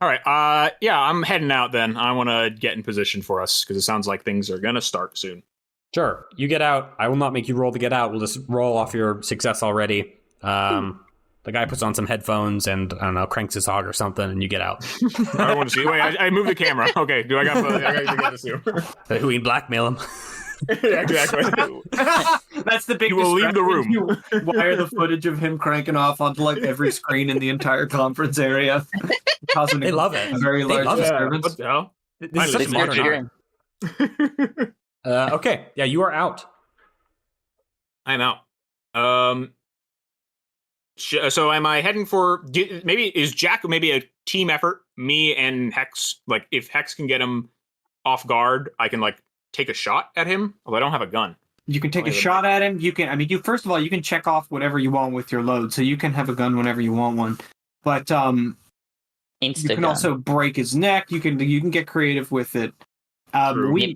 All right. Yeah, I'm heading out then. I want to get in position for us because it sounds like things are gonna start soon. Sure, you get out. I will not make you roll to get out. We'll just roll off your success already. The guy puts on some headphones and, I don't know, cranks his hog or something, and you get out. I don't want to see. Wait, I moved the camera. Okay, I got to get this here. We can blackmail him. Yeah, exactly. That's the big. You will leave the room. You wire the footage of him cranking off onto like every screen in the entire conference area, causing They love it. a very They large love it. disturbance. What the hell? This is such a modern art. Okay, yeah, you are out. I'm out. So am I heading for? Maybe is Jack maybe a team effort? Me and Hex. Like if Hex can get him off guard, I can like take a shot at him. Although I don't have a gun. You can take a shot at him. You can. I mean, first of all, you can check off whatever you want with your load, so you can have a gun whenever you want one. But you can also break his neck. You can get creative with it. True.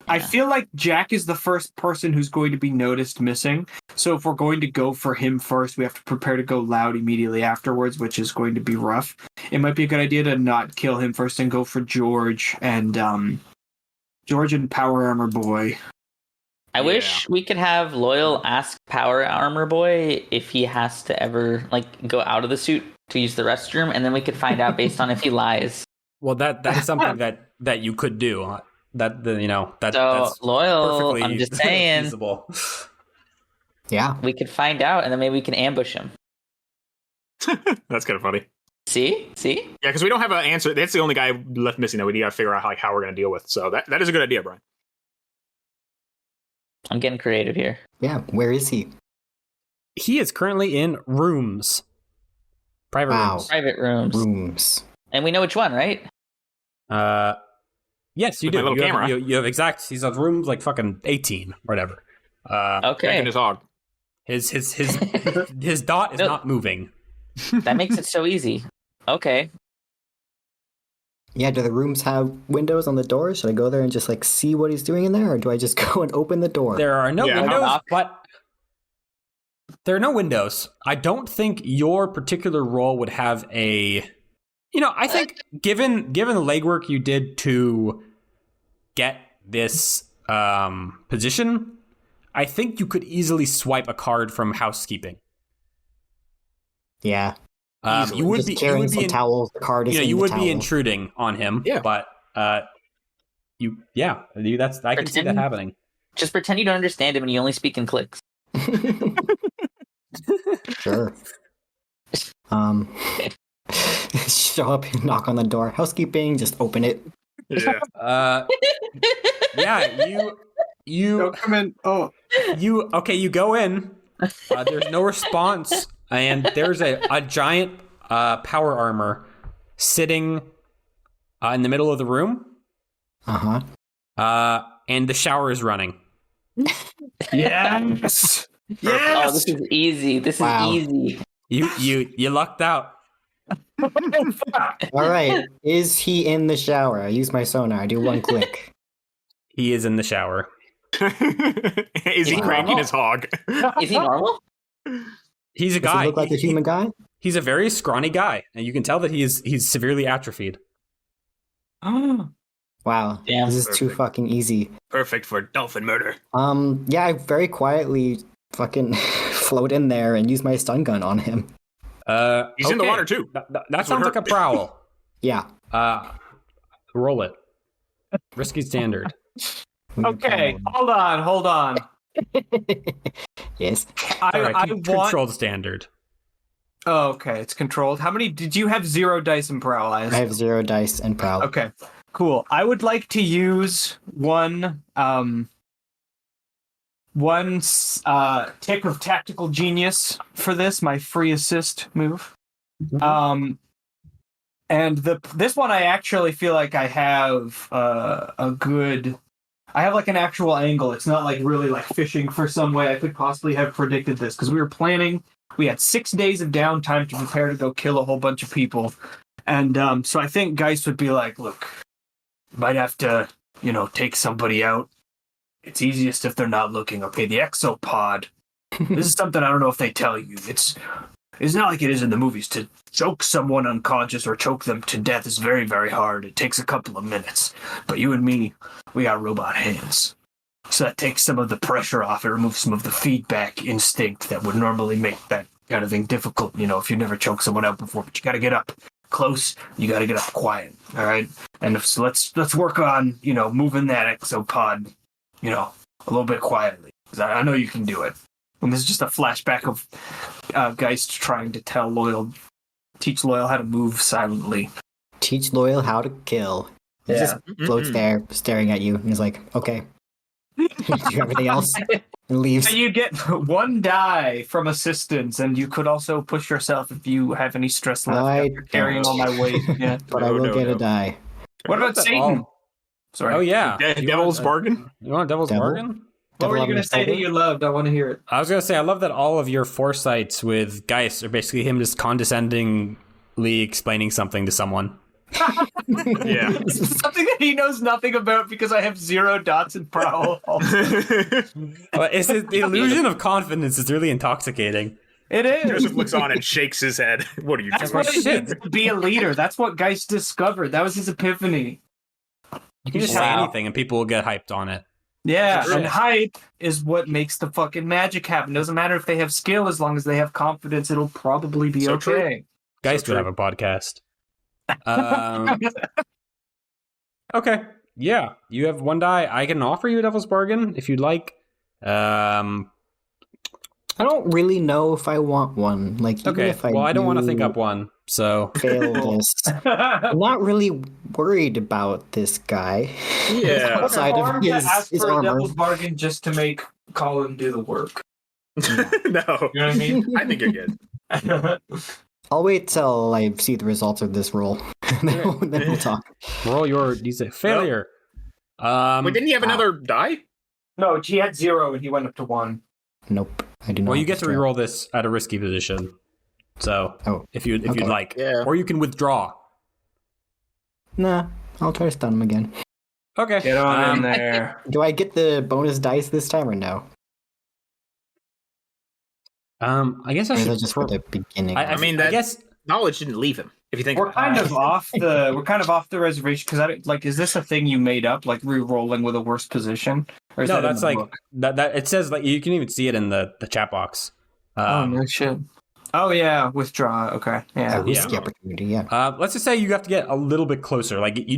I feel like Jack is the first person who's going to be noticed missing. So if we're going to go for him first, we have to prepare to go loud immediately afterwards, which is going to be rough. It might be a good idea to not kill him first and go for George and Power Armor Boy. I wish we could have Loyal ask Power Armor Boy if he has to ever like go out of the suit to use the restroom, and then we could find out based on if he lies. Well, that is something that you could do. That's Loyal. I'm just saying. Feasible. Yeah, we could find out, and then maybe we can ambush him. That's kind of funny. See? Yeah, because we don't have an answer. That's the only guy left missing that we need to figure out how we're going to deal with. So that is a good idea, Brian. I'm getting creative here. Yeah, where is he? He is currently in rooms. Private rooms. Private rooms. And we know which one, right? Yes, you With do. my little camera. You have exact. He's on rooms like fucking 18, whatever. Okay. Checking his hog. His dot is not moving. That makes it so easy. Okay. Yeah, do the rooms have windows on the door? Should I go there and just like see what he's doing in there, or do I just go and open the door? There are no windows, knock. but there are no windows. I don't think your particular role would have a. I think given the legwork you did to get this position, I think you could easily swipe a card from housekeeping. Yeah. You would just be carrying some towels. The card is. You would be intruding on him. Yeah. But I can see that happening. Just pretend you don't understand him and you only speak in clicks. Sure. Show up and knock on the door. Housekeeping, just open it. Yeah. You Don't come in. Oh, you go in. There's no response, and there's a giant power armor sitting in the middle of the room. And the shower is running. yes. Oh, this is easy. This is easy. You lucked out. All right. Is he in the shower? I use my sonar. I do one click. He is in the shower. Is he cranking his hog? Is he normal? He's a Does guy. he look like a human guy? He's a very scrawny guy, and you can tell that he's severely atrophied. Oh. Wow. Damn. This is too fucking easy. Perfect for dolphin murder. Yeah, I very quietly fucking float in there and use my stun gun on him. He's in the water too. That sounds like a prowl. Yeah. Roll it. Risky standard. Okay, hold on. Yes. I want controlled standard. Oh, okay, it's controlled. How many did you have? 0 dice and prowl? I have 0 dice and prowl. Okay, cool. I would like to use one tick of tactical genius for this, my free assist move. And this one I actually feel like I have a good I have like an actual angle. It's not like really like fishing for some way I could possibly have predicted this because we were planning. We had 6 days of downtime to prepare to go kill a whole bunch of people, and so I think Geist would be like, "Look, might have to, take somebody out. It's easiest if they're not looking. Okay, the exopod. This is something I don't know if they tell you. It's not like it is in the movies. To choke someone unconscious or choke them to death is very, very hard. It takes a couple of minutes. But you and me, we got robot hands. So that takes some of the pressure off. It removes some of the feedback instinct that would normally make that kind of thing difficult, if you never choked someone out before. But you got to get up close. You got to get up quiet, all right? And so let's work on, moving that exopod, a little bit quietly. Because I know you can do it. And this is just a flashback of Geist trying to teach Loyal how to move silently. Teach Loyal how to kill. He just floats there, staring at you, and he's like, okay. Do everything else, and leaves. And you get 1 die from assistance, and you could also push yourself if you have any stress left after carrying all my weight. Yeah. But I will get a die. What about Satan? Sorry. Oh, yeah. Devil's Bargain? You want Devil's Bargain? What were you going to say that you loved? I want to hear it. I was going to say, I love that all of your foresights with Geist are basically him just condescendingly explaining something to someone. Yeah. Something that he knows nothing about because I have 0 dots in Prowl. It's the illusion of confidence is really intoxicating. It is. Joseph looks on and shakes his head. What are you That's doing? what it is to be a leader. That's what Geist discovered. That was his epiphany. You can just say anything and people will get hyped on it. Yeah, and hype is what makes the fucking magic happen. Doesn't matter if they have skill, as long as they have confidence, it'll probably be okay. True. Geist would have a podcast. Okay, yeah, you have 1 die. I can offer you a Devil's Bargain if you'd like. I don't really know if I want one. Okay, I don't want to think up one, so fail this. I'm not really worried about this guy. Yeah. Outside of his for armor. a Devil's Bargain just to make Colin do the work. No. You know what I mean? I think you're good. I'll wait till I see the results of this roll. then we'll talk. roll your failure. Wait, didn't he have another die? No, he had 0 and he went up to 1. Nope, I do not. Well, you get to reroll this at a risky position. So, if you'd like, or you can withdraw. Nah, I'll try to stun him again. Okay, Get on in there. Do I get the bonus dice this time or no? I guess I Or is should that just for the beginning? I mean, I guess knowledge didn't leave him. If you think We're kind of off the reservation because is this a thing you made up, like re-rolling with a worse position? Or is no, that that's like book? that. It says like you can even see it in the chat box. Oh no shit. Oh yeah, withdraw. Okay, yeah. Risky opportunity. Yeah. Let's just say you have to get a little bit closer. Like you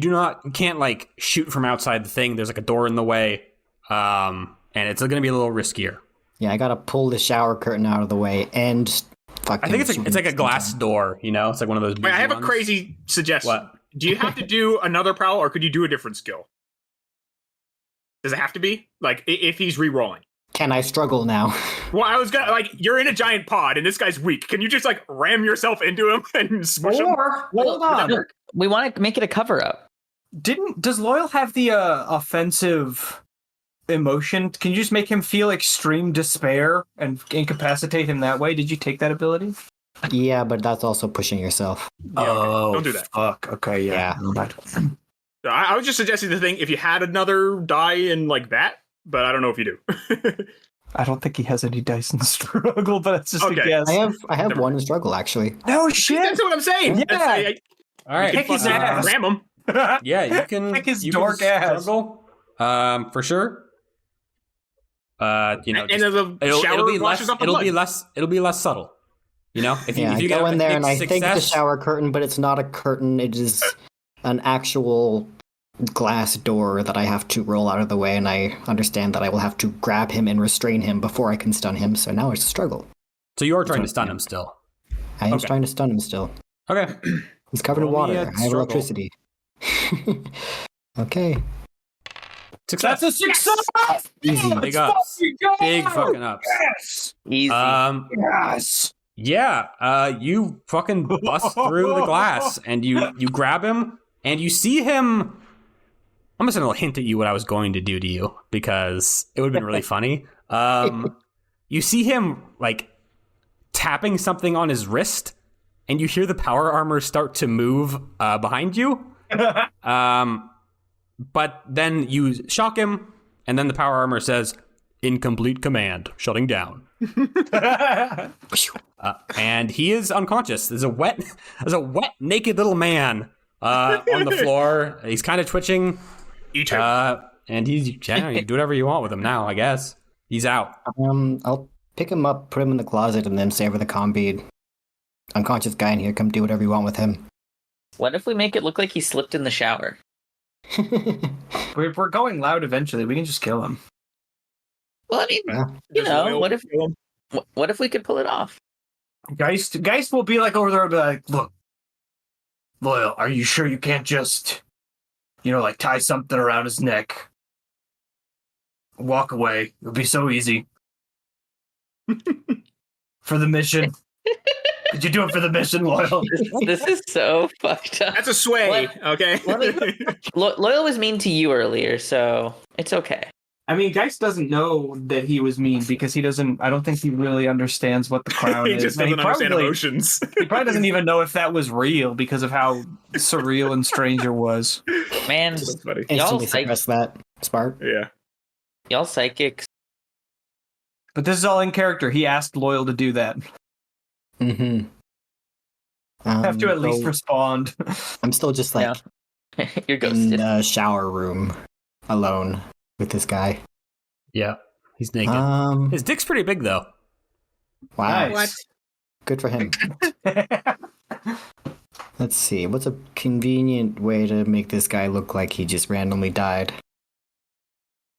can't like shoot from outside the thing. There's like a door in the way, and it's going to be a little riskier. Yeah, I gotta pull the shower curtain out of the way and. I think it's like a glass door, It's like one of those. Wait, I have a crazy suggestion. What? Do you have to do another prowl, or could you do a different skill? Does it have to be like if he's re-rolling? Can I struggle now? Well, I was gonna you're in a giant pod and this guy's weak. Can you just ram yourself into him and smush him? Hold on. We want to make it a cover up. Does Loyal have the offensive emotion? Can you just make him feel extreme despair and incapacitate him that way? Did you take that ability? Yeah, but that's also pushing yourself. Yeah, okay. Don't do that. Fuck. Okay, yeah. I was just suggesting the thing if you had another die in like that, but I don't know if you do. I don't think he has any dice in the struggle, but it's just a guess. I have one in struggle actually. No shit. That's what I'm saying. Yeah. All right. Kick his ass. Ram him. Yeah, you can. Kick his you dork can ass. Struggle, for sure. And the shower washes up the blood. It'll be less subtle. If you go in there and I success, think the shower curtain, but it's not a curtain. It is an actual glass door that I have to roll out of the way, and I understand that I will have to grab him and restrain him before I can stun him. So now it's a struggle. So you are trying to stun him still. I am trying to stun him still. Okay. He's covered in water. I have electricity. Okay. Success. That's a success. Easy. Big ups. Big fucking ups. Yes. Easy. Yes. Yeah. You fucking bust through the glass and you grab him and you see him I'm just going to hint at you what I was going to do to you because it would have been really funny. You see him like tapping something on his wrist, and you hear the power armor start to move behind you. But then you shock him, and then the power armor says, "Incomplete command, shutting down." And he is unconscious. There's a wet, naked little man on the floor. He's kind of twitching. And he's you can do whatever you want with him now, I guess. He's out. I'll pick him up, put him in the closet, and then say over the comm bead, "Unconscious guy in here, come do whatever you want with him." What if we make it look like he slipped in the shower? We're going loud eventually. We can just kill him. Well, I mean, what if we could pull it off? Geist will be like over there and be like, "Look, Loyal, are you sure you can't just, like tie something around his neck, walk away? It'll be so easy for the mission." Could you do it for the mission, Loyal? This is so fucked up. That's a sway, okay? Loyal was mean to you earlier, so it's okay. I mean, Geist doesn't know that he was mean because I don't think he really understands what the crown He is. just doesn't understand emotions. He probably doesn't even know if that was real because of how surreal and strange it was. Man, Instantly suppress that spark. Yeah. Y'all psychics. But this is all in character. He asked Loyal to do that. Mm-hmm. Have to at least respond. I'm still just like You're ghosted. in the shower room alone with this guy. Yeah, he's naked. His dick's pretty big, though. Wow. Nice. What? Good for him. Let's see. What's a convenient way to make this guy look like he just randomly died?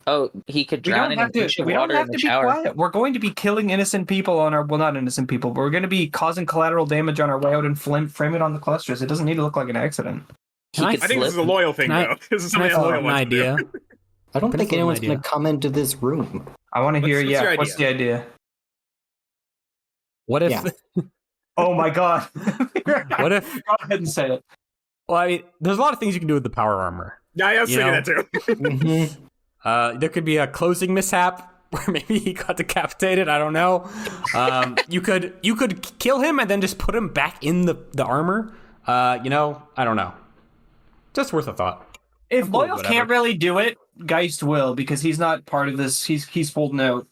Oh, he could drown in a dish of we don't water have in to the be shower. quiet. We're going to be killing innocent people on our... Well, not innocent people, but we're going to be causing collateral damage on our way out and frame it on the clusters. It doesn't need to look like an accident. I think this is a Loyal thing, though. This is something Loyal wants to do. I don't think anyone's going to come into this room. I want to hear, what's what's the idea? What if... Yeah. Oh my god. What if... Go ahead and say it. Well, I mean, there's a lot of things you can do with the power armor. Yeah, I was thinking that too. Mm-hmm. There could be a closing mishap where maybe he got decapitated. I don't know. You could kill him and then just put him back in the armor. I don't know. Just worth a thought. If Loyal can't really do it, Geist will, because he's not part of this. He's holding out.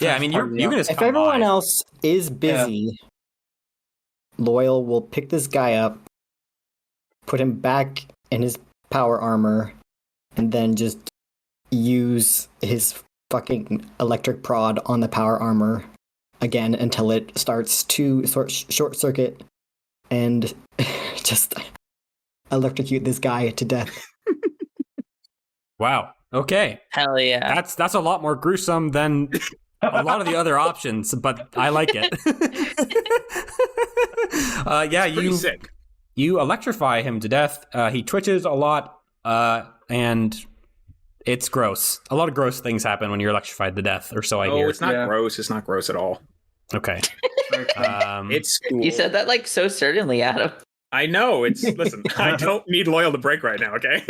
Yeah, I mean, you can just If come everyone by. else is busy, Loyal will pick this guy up, put him back in his power armor, and then just use his fucking electric prod on the power armor again until it starts to short circuit and just electrocute this guy to death. Wow. Okay. Hell yeah. That's a lot more gruesome than a lot of the other options, but I like it. Pretty sick. You electrify him to death. He twitches a lot, and it's gross. A lot of gross things happen when you're electrified to death, or so I hear. Oh, it's not gross. It's not gross at all. Okay. It's cool. You said that like so certainly, Adam. I know. Listen, I don't need Loyal to break right now, okay?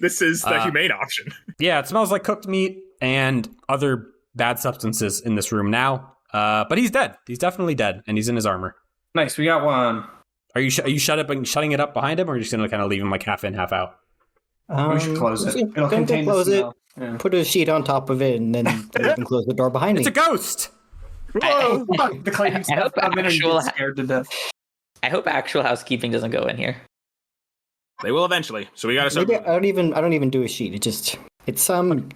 This is the humane option. Yeah, it smells like cooked meat and other bad substances in this room now. But he's dead. He's definitely dead, and he's in his armor. Nice, we got one. Are you shutting it up behind him, or are you just going to kind of leave him like half in, half out? We should close it. It'll contain close the it. smell. Yeah. Put a sheet on top of it, and then you can close the door behind me. It's a ghost! Whoa! The cleaning stuff. I'm gonna get scared to death. I hope actual housekeeping doesn't go in here. They will eventually. So we got to Maybe I don't even do a sheet. It's some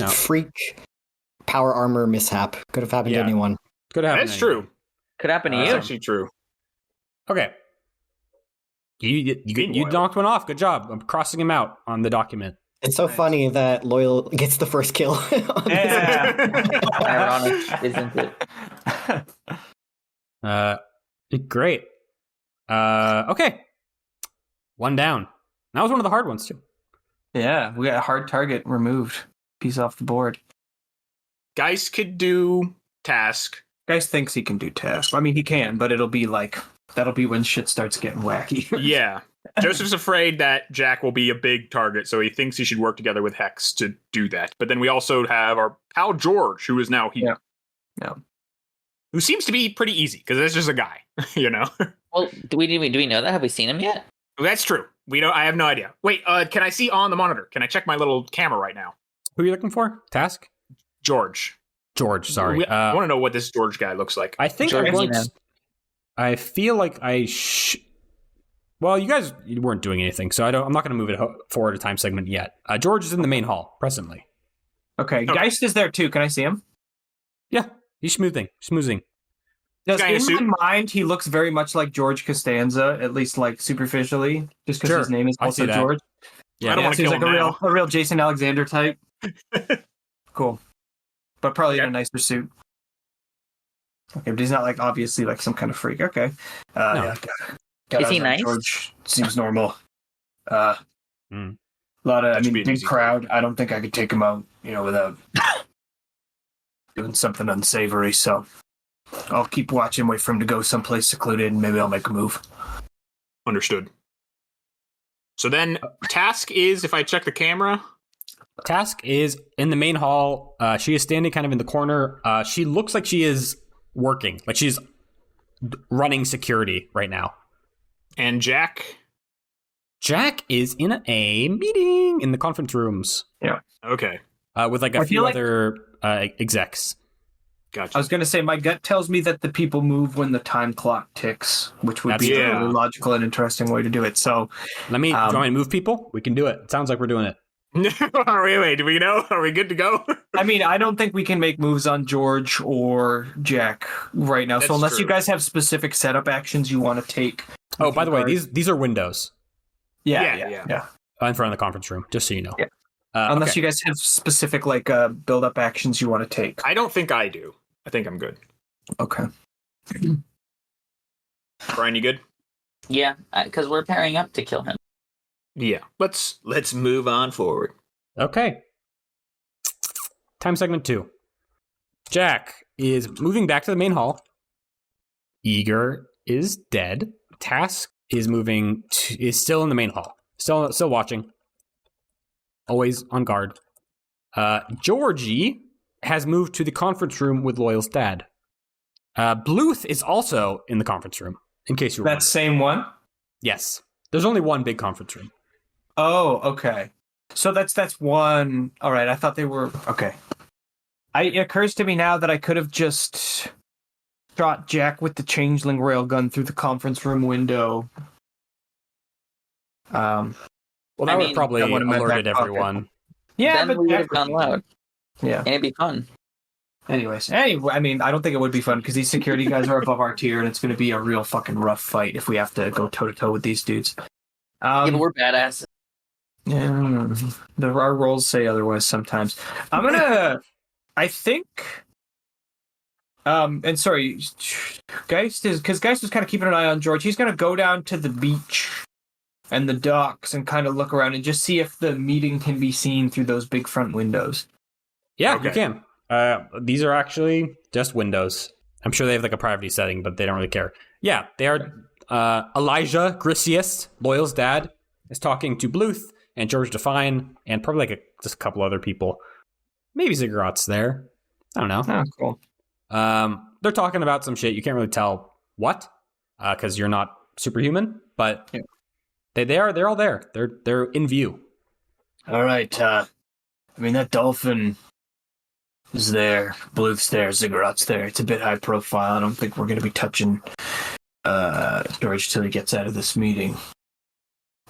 freak power armor mishap. Could have happened to anyone. Could happen. That's true. Could happen to That's you. actually true. Okay. You knocked one off. Good job. I'm crossing him out on the document. It's so funny that Loyal gets the first kill. Ironic, isn't it? Great. Okay. One down. That was one of the hard ones too. Yeah, we got a hard target removed. Piece off the board. Geist could do task. Geist thinks he can do task. I mean, he can, but that'll be when shit starts getting wacky. Yeah. Joseph's afraid that Jack will be a big target, so he thinks he should work together with Hex to do that. But then we also have our pal George, who is now here. Yeah. Who seems to be pretty easy, because that's just a guy, you know? Well, do we know that? Have we seen him yet? That's true. I have no idea. Wait, can I see on the monitor? Can I check my little camera right now? Who are you looking for? Task? George, sorry. I want to know what this George guy looks like. I think I feel like well, you guys weren't doing anything, so I'm not going to move it forward a time segment yet. George is in the main hall presently. Okay, Geist is there too. Can I see him? Yeah, he's schmoozing. In my mind, he looks very much like George Costanza, at least like superficially, just because his name is also George. Yeah, I don't want to kill him now. a real Jason Alexander type. Cool, but probably in a nicer suit. Okay, but he's not like obviously like some kind of freak. Okay, no. Is he nice? George seems normal. A lot of, big crowd. I don't think I could take him out, without doing something unsavory. So I'll keep watching, wait for him to go someplace secluded, and maybe I'll make a move. Understood. So then, Task is, if I check the camera... Task is in the main hall. She is standing kind of in the corner. She looks like she is working. Like she's running security right now. And Jack? Jack is in a meeting in the conference rooms. Yeah. Okay. With like a few other execs. Gotcha. I was going to say, my gut tells me that the people move when the time clock ticks, which would be a really logical and interesting way to do it. So, do you want me to move people? We can do it. It sounds like we're doing it. Wait, do we know? Are we good to go? I don't think we can make moves on George or Jack right now. So unless you guys have specific setup actions you want to take. Oh, by the way, these are windows. Yeah. In front of the conference room, just so you know. Yeah. Unless you guys have specific build-up actions you want to take. I don't think I do. I think I'm good. Okay. Brian, you good? Yeah, because we're pairing up to kill him. Yeah. Let's move on forward. Okay. Time segment 2. Jack is moving back to the main hall. Eager is dead. Task is is still in the main hall. Still watching. Always on guard. Georgie has moved to the conference room with Loyal's dad. Bluth is also in the conference room, in case you were wondering. That same one? Yes. There's only one big conference room. Oh, okay. So that's one. All right, I thought they were... Okay. It occurs to me now that I could have just shot Jack with the changeling railgun through the conference room window. Well, that would probably alerted everyone. Yeah, then but we would have gone loud. Yeah. And it'd be fun. Anyway, I don't think it would be fun because these security guys are above our tier, and it's going to be a real fucking rough fight if we have to go toe-to-toe with these dudes. Yeah, but we're badass. Yeah, our roles say otherwise sometimes. I'm gonna... I think... and sorry, Geist was kind of keeping an eye on George. He's going to go down to the beach and the docks and kind of look around and just see if the meeting can be seen through those big front windows. Yeah, you can. These are actually just windows. I'm sure they have like a privacy setting, but they don't really care. Yeah, they are. Elijah Grisius, Loyal's dad, is talking to Bluth and George Define and probably just a couple other people. Maybe Ziggurat's there. I don't know. Oh, cool. They're talking about some shit. You can't really tell what, because you're not superhuman. But they're all there. They're in view. All right. That dolphin is there. Bluth's there. Ziggurat's there. It's a bit high profile. I don't think we're going to be touching George till he gets out of this meeting.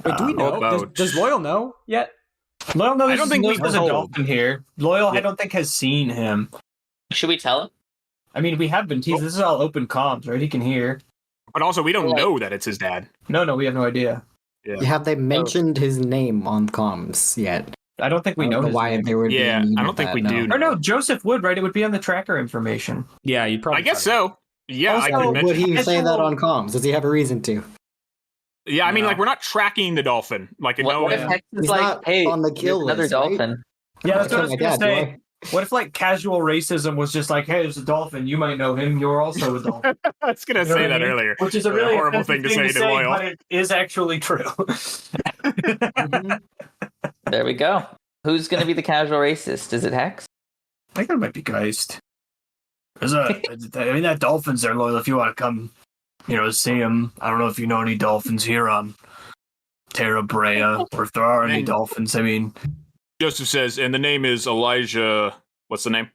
Wait, do we know? Does Loyal know yet? Loyal knows. I don't think there's a dolphin here. Loyal, I don't think has seen him. Should we tell him? We have been teased. This is all open comms, right? He can hear. But also, we don't know that it's his dad. No, we have no idea. Yeah. Have they mentioned his name on comms yet? I don't think we know why they were. Yeah, I don't think we do. Or no, Joseph would, right? It would be on the tracker information. Yeah, you'd probably. I guess so. Yeah, also, I could mention. Would he say that on comms? Does he have a reason to? Yeah, we're not tracking the dolphin. What if Hex is like, hey, on the kill another list, dolphin? Right? Yeah, that's what I was going to say. What if like casual racism was just like, hey, there's a dolphin. You might know him. You're also a dolphin. I was gonna say that earlier. Which is a really horrible thing to say to Loyal. but it is actually true. There we go. Who's going to be the casual racist? Is it Hex? I think it might be Geist. That dolphin's there, Loyal. If you want to come, see him. I don't know if you know any dolphins here on Terra Brea, or if there are any dolphins. I mean, Joseph says, and the name is Elijah. What's the name?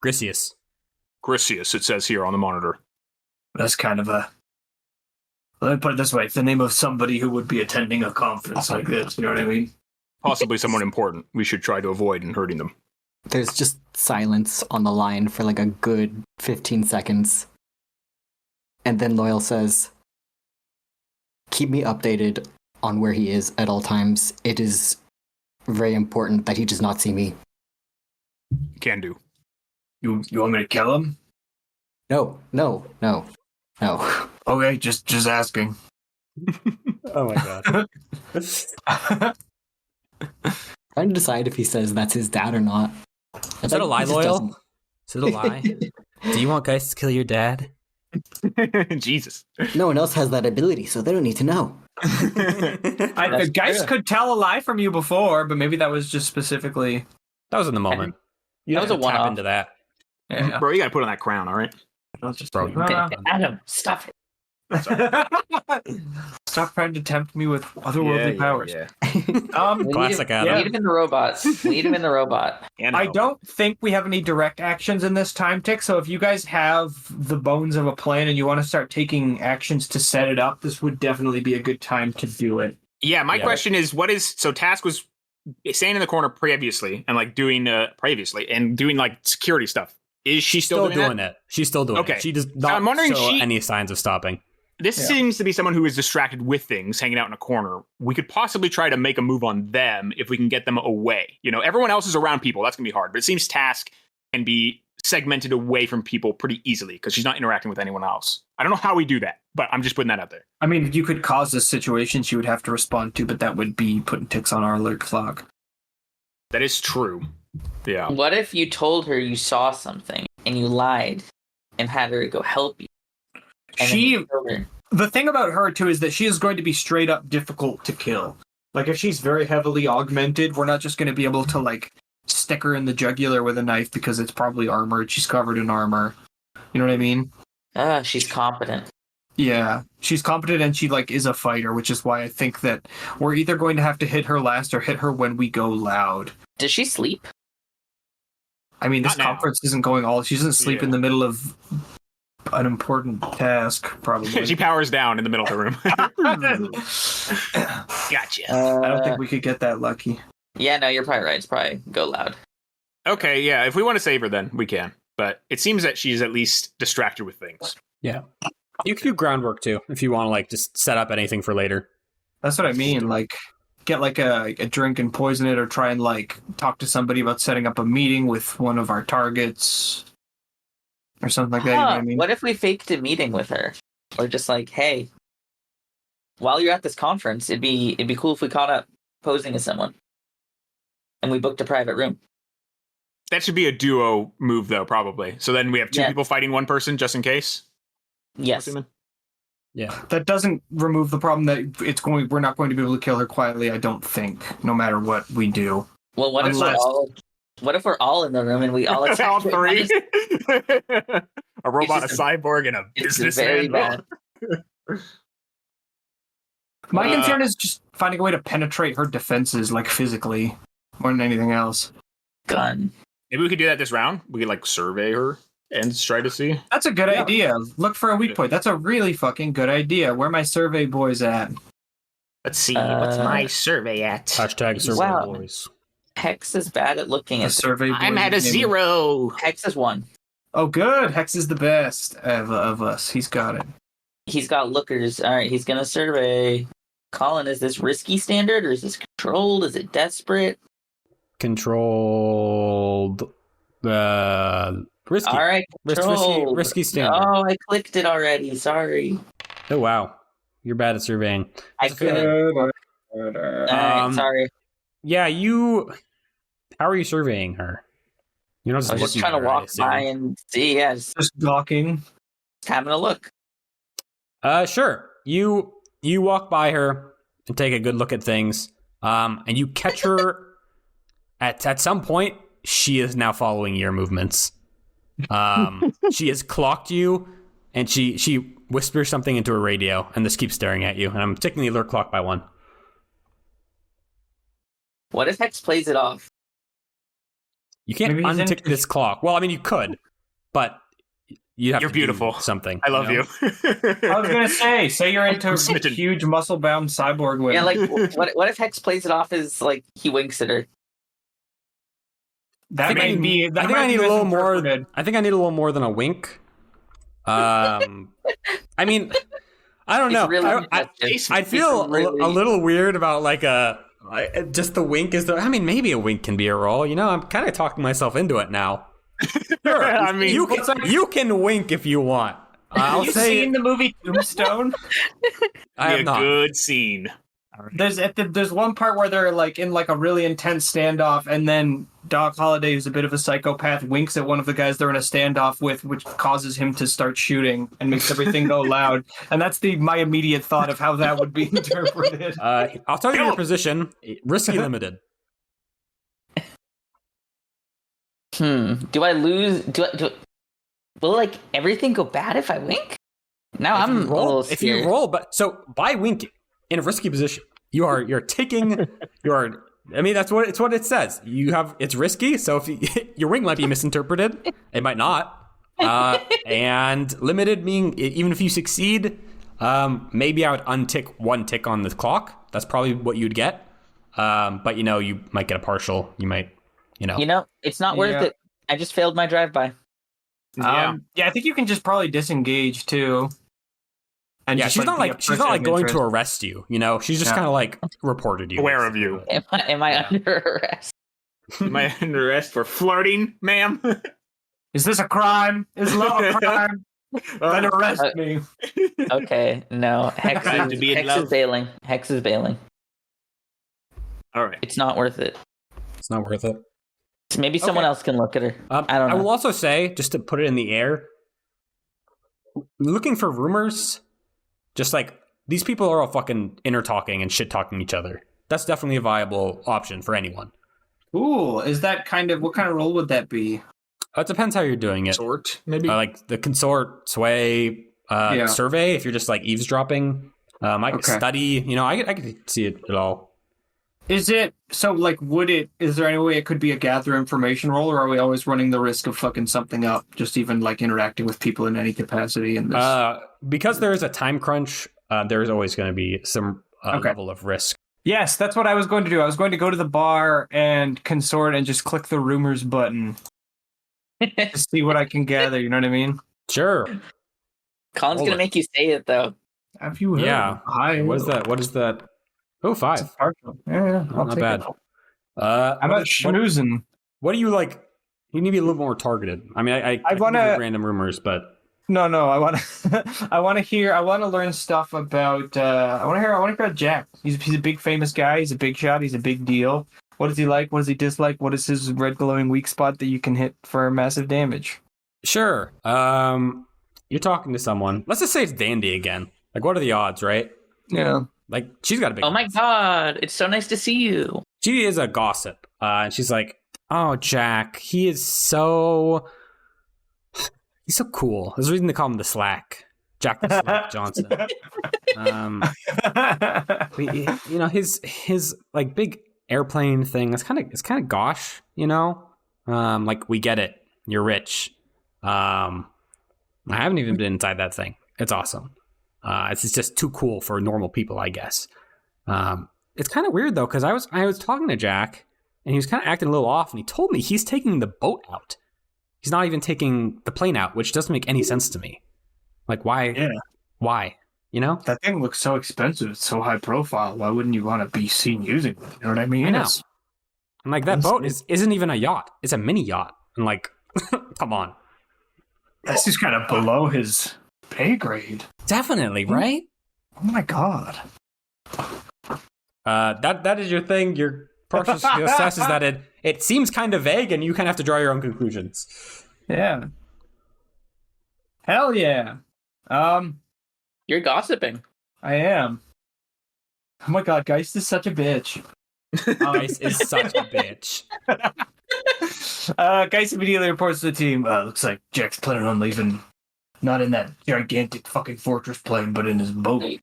Grisius. Grisius. It says here on the monitor. That's kind of a. Let me put it this way: it's the name of somebody who would be attending a conference like this. You know what I mean? Possibly someone important. We should try to avoid and hurting them. There's just silence on the line for like a good 15 seconds. And then Loyal says, keep me updated on where he is at all times. It is very important that he does not see me. Can do. You want me to kill him? No. Okay, just asking. Oh my god. Trying to decide if he says that's his dad or not. Is that a lie, Loyal? Is it a lie? Do you want guys to kill your dad? Jesus. No one else has that ability, so they don't need to know. The guys could tell a lie from you before, but maybe that was just specifically. That was in the moment. That was a one-off. Tap into that. Yeah. Bro, you gotta put on that crown, all right? Bro, Adam, stop it. Stop trying to tempt me with otherworldly powers. Yeah. Classic Adam. Lead him in the robot. Lead him in the robot. I don't think we have any direct actions in this time tick, so if you guys have the bones of a plan and you want to start taking actions to set it up, this would definitely be a good time to do it. Yeah, my question is, so Task was staying in the corner previously and like doing like security stuff. Is she still doing it? She's still doing it. She does not I'm wondering show any signs of stopping. This seems to be someone who is distracted with things, hanging out in a corner. We could possibly try to make a move on them if we can get them away. Everyone else is around people. That's going to be hard. But it seems Task can be segmented away from people pretty easily because she's not interacting with anyone else. I don't know how we do that, but I'm just putting that out there. I mean, you could cause a situation she would have to respond to, but that would be putting ticks on our alert clock. That is true. Yeah. What if you told her you saw something and you lied and had her go help you? The thing about her too is that she is going to be straight up difficult to kill. Like if she's very heavily augmented, we're not just going to be able to like stick her in the jugular with a knife because it's probably armored. She's covered in armor. You know what I mean? She's competent. Yeah, she's competent and she like is a fighter, which is why I think that we're either going to have to hit her last or hit her when we go loud. Does she sleep? I mean, this conference isn't going all. She doesn't sleep in the middle of an important task, probably. She powers down in the middle of the room. Gotcha. I don't think we could get that lucky. Yeah, no, you're probably right. It's probably go loud. Okay, yeah. If we want to save her, then we can. But it seems that she's at least distracted with things. Yeah. You can do groundwork, too, if you want to, like, just set up anything for later. That's what I mean. Like, get, like, a drink and poison it or try and, like, talk to somebody about setting up a meeting with one of our targets. Or something like that, you know what I mean? What if we faked a meeting with her? Or just like, hey, while you're at this conference, it'd be cool if we caught up posing as someone. And we booked a private room. That should be a duo move, though, probably. So then we have two people fighting one person, just in case? Yes. Yeah. That doesn't remove the problem that we're not going to be able to kill her quietly, I don't think, no matter what we do. Well, what if we're all in the room and we all attack all three? A robot, a cyborg, and a businessman. Very bad. My concern is just finding a way to penetrate her defenses, like physically, more than anything else. Gun. Maybe we could do that this round. We could like survey her and try to see. That's a good idea. Look for a weak point. That's a really fucking good idea. Where are my survey boys at? Let's see. What's my survey at? Hashtag survey boys. Hex is bad at looking at survey. I'm at a 0. Hex is 1. Oh, good. Hex is the best of us. He's got it. He's got lookers. All right, he's gonna survey. Colin, is this risky standard or is this controlled? Is it desperate? Controlled. Risky. All right, risky standard. Oh, I clicked it already. Sorry. Oh wow, you're bad at surveying. I couldn't. All right, sorry. Yeah, how are you surveying her? You're not I was just trying to walk by and see. Yeah, just gawking. Just having a look. Sure. You walk by her and take a good look at things. And you catch her at some point. She is now following your movements. She has clocked you, and she whispers something into her radio, and this keeps staring at you. And I'm ticking the alert clock by 1. What if Hex plays it off? You can't untick this clock. Well, I mean, you could, but you have You're to beautiful. Do something. I love you. I was gonna say you're into a huge muscle-bound cyborg women. Yeah, like what if Hex plays it off as like he winks at her? That may be. I think I need a little more. I think I need a little more than a wink. I mean, I don't know. Really I feel a little weird about like just the wink is. I mean, maybe a wink can be a roll. You know, I'm kind of talking myself into it now. Sure, I mean, you can wink if you want. Have you seen the movie Tombstone? I have not. Good scene. There's one part where they're like in like a really intense standoff, and then Doc Holliday, who's a bit of a psychopath, winks at one of the guys they're in a standoff with, which causes him to start shooting and makes everything go loud. And that's my immediate thought of how that would be interpreted. I'll tell you your position. Risky limited. Do I lose? Will like everything go bad if I wink? Now I'm a little scared. If you roll, but so by winking in a risky position, you're taking your. I mean, that's what it says. It's risky, so if your wink might be misinterpreted, it might not. And limited meaning even if you succeed, maybe I would untick 1 tick on the clock. That's probably what you'd get. But you might get a partial. You might. It's not worth it. I just failed my drive-by. I think you can just probably disengage too. And she's not like going to arrest you. She's just kind of like reported you. Aware of you. Am I under arrest? Am I under arrest for flirting, ma'am? Is this a crime? Is love a crime? Then arrest me. Okay, no. Hex is bailing. Hex is bailing. All right. It's not worth it. It's not worth it. Maybe someone else can look at her. I don't know. I will also say, just to put it in the air, looking for rumors, just like these people are all fucking inner talking and shit talking each other. That's definitely a viable option for anyone. Ooh, is that what kind of role would that be? It depends how you're doing it. Consort, maybe? Like the consort, sway, survey, if you're just like eavesdropping. I could study, I could see it at all. Is it so? Like, is there any way it could be a gather information role, or are we always running the risk of fucking something up? Just even like interacting with people in any capacity in this. Because there is a time crunch, there is always going to be some level of risk. Yes, that's what I was going to do. I was going to go to the bar and consort and just click the rumors button to see what I can gather. You know what I mean? Sure. Colin's going to make you say it though. Have you heard? Yeah. What is that? Oh, 5. Yeah, not bad. How about schmoozing? What do you like? You need to be a little more targeted. I mean, I want to random rumors, but no. I want to learn stuff about. I want to hear about Jack. He's a big famous guy. He's a big shot. He's a big deal. What does he like? What does he dislike? What is his red glowing weak spot that you can hit for massive damage? Sure. You're talking to someone. Let's just say it's Dandy again. Like, what are the odds, right? Yeah. Like, she's got a big... Oh my god, it's so nice to see you. She is a gossip. And she's like, oh, Jack, he's so cool. There's a reason to call him the Slack. Jack the Slack Johnson. His like big airplane thing, it's kind of gauche, like, we get it. You're rich. I haven't even been inside that thing. It's awesome. It's just too cool for normal people, I guess. It's kind of weird though, because I was talking to Jack, and he was kind of acting a little off, and he told me he's taking the boat out. He's not even taking the plane out, which doesn't make any sense to me. Like, why? Yeah. Why? That thing looks so expensive. It's so high profile. Why wouldn't you want to be seen using it? You know what I mean? I know. And like, that boat isn't even a yacht. It's a mini yacht. And like, come on. That's just kind of below his pay grade. Definitely, right? Oh my god. That is your thing. You're partial success is that it seems kind of vague, and you kind of have to draw your own conclusions. Yeah. Hell yeah. You're gossiping. I am. Oh my god, Geist is such a bitch. Geist is such a bitch. Geist immediately reports to the team. Looks like Jack's planning on leaving. Not in that gigantic fucking fortress plane, but in his boat.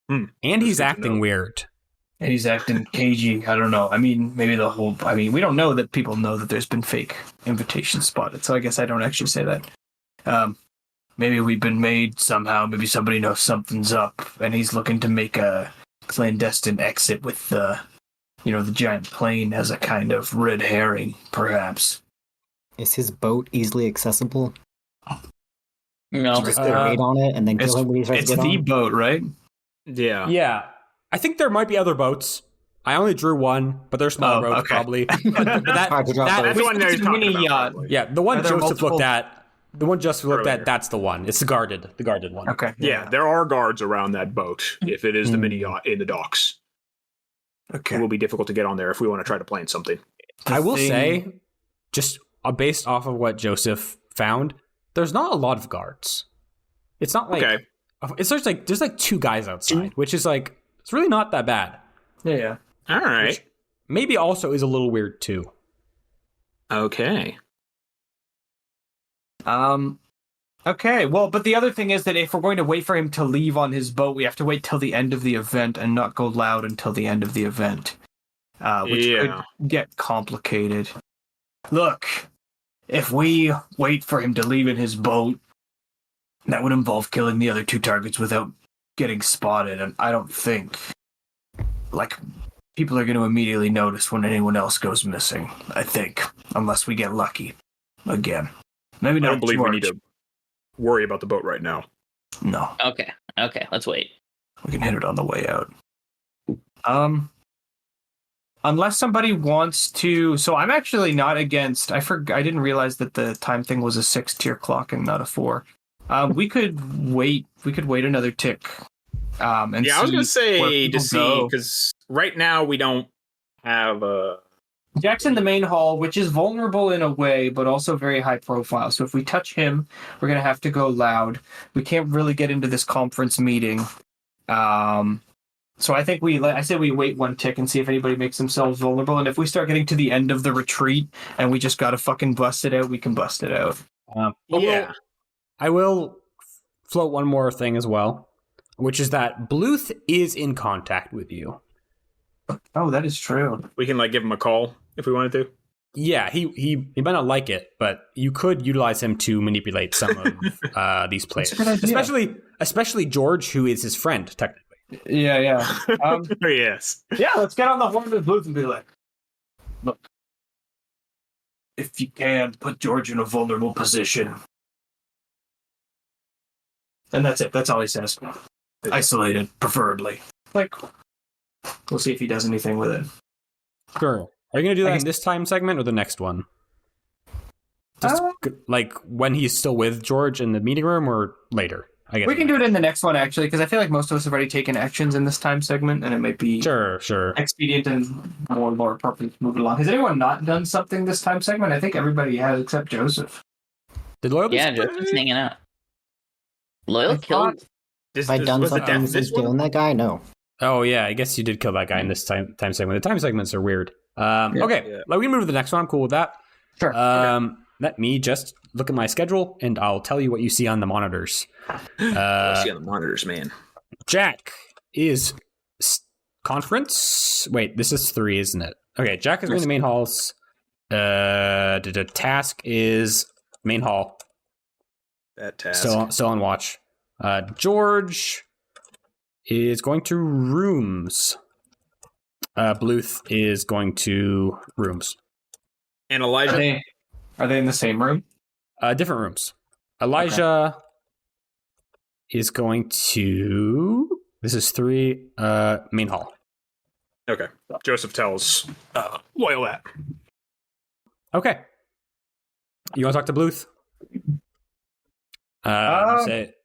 And he's acting weird. And he's acting cagey. I don't know. I mean, maybe we don't know that people know that there's been fake invitations spotted, so I guess I don't actually say that. Maybe we've been made somehow. Maybe somebody knows something's up, and he's looking to make a clandestine exit with the giant plane as a kind of red herring, perhaps. Is his boat easily accessible? No. Just get raid on it and then kill him when he tries to get on? It's the boat, right? Yeah. Yeah. I think there might be other boats. I only drew one, but they're smaller boats, okay. probably. But Hard to drop That's the those. one that he's talking mini about. yacht. Probably. yeah, the one Are there Joseph multiple- looked at. The one Joseph looked Earlier. at, that's the one. It's the guarded one. Okay. Yeah, there are guards around that boat. If it is the mini yacht in the docks, Okay. it will be difficult to get on there if we want to try to plan something. I will say, just based off of what Joseph found, there's not a lot of guards. It's not like Okay. there's like 2 guys outside, which is like it's really not that bad. Yeah. All right. Which maybe also is a little weird too. Okay. Okay, well, but the other thing is that if we're going to wait for him to leave on his boat, we have to wait till the end of the event and not go loud until the end of the event, which could get complicated. Look, if we wait for him to leave in his boat, that would involve killing the other 2 targets without getting spotted, and I don't think, people are going to immediately notice when anyone else goes missing, I think, unless we get lucky again. Maybe I not don't believe George. we need to worry about the boat right now. No. Okay, let's wait. We can hit it on the way out. Unless somebody wants to. So I'm actually not against. I didn't realize that the time thing was a 6-tier clock and not a 4. We could wait. We could wait another tick. And I was going to say to see go. because right now we don't have a. Jack's in the main hall, which is vulnerable in a way, but also very high profile. So if we touch him, we're going to have to go loud. We can't really get into this conference meeting. So I think I say we wait 1 tick and see if anybody makes themselves vulnerable. And if we start getting to the end of the retreat and we just got to fucking bust it out, we can bust it out. I will float one more thing as well, which is that Bluth is in contact with you. Oh, that is true. We can give him a call if we wanted to. Yeah, he might not like it, but you could utilize him to manipulate some of these players, That's a good idea. especially George, who is his friend technically. Yeah. Yes. Yeah, let's get on the horn with Bluth and be like, look, if you can, put George in a vulnerable position. And that's it. That's all he says. Isolated, preferably. We'll see if he does anything with it. Sure. Are you going to do that in this time segment or the next one? Just when he's still with George in the meeting room or later? I guess We can do it in the next one, actually, because I feel like most of us have already taken actions in this time segment, and it might be Sure. expedient and more appropriate to move it along. Has anyone not done something this time segment? I think everybody has, except Joseph. Did Loyal? Yeah, Joseph's hanging out. Loyal killed. Have I done something since killing that guy? No. Oh yeah, I guess you did kill that guy in this time segment. The time segments are weird. Okay, we can move to the next one. I'm cool with that. Sure. Let me just look at my schedule, and I'll tell you what you see on the monitors. I see on the monitors, man. Jack is conference. Wait, this is 3, isn't it? Okay, Jack is going to main halls. The task is main hall. That task. Still on watch. George is going to rooms. Bluth is going to rooms. And Elijah. Are they in the same room? Different rooms. Elijah is going to. This is 3. Main hall. Okay. Joseph tells Loyal that. Okay. You want to talk to Bluth?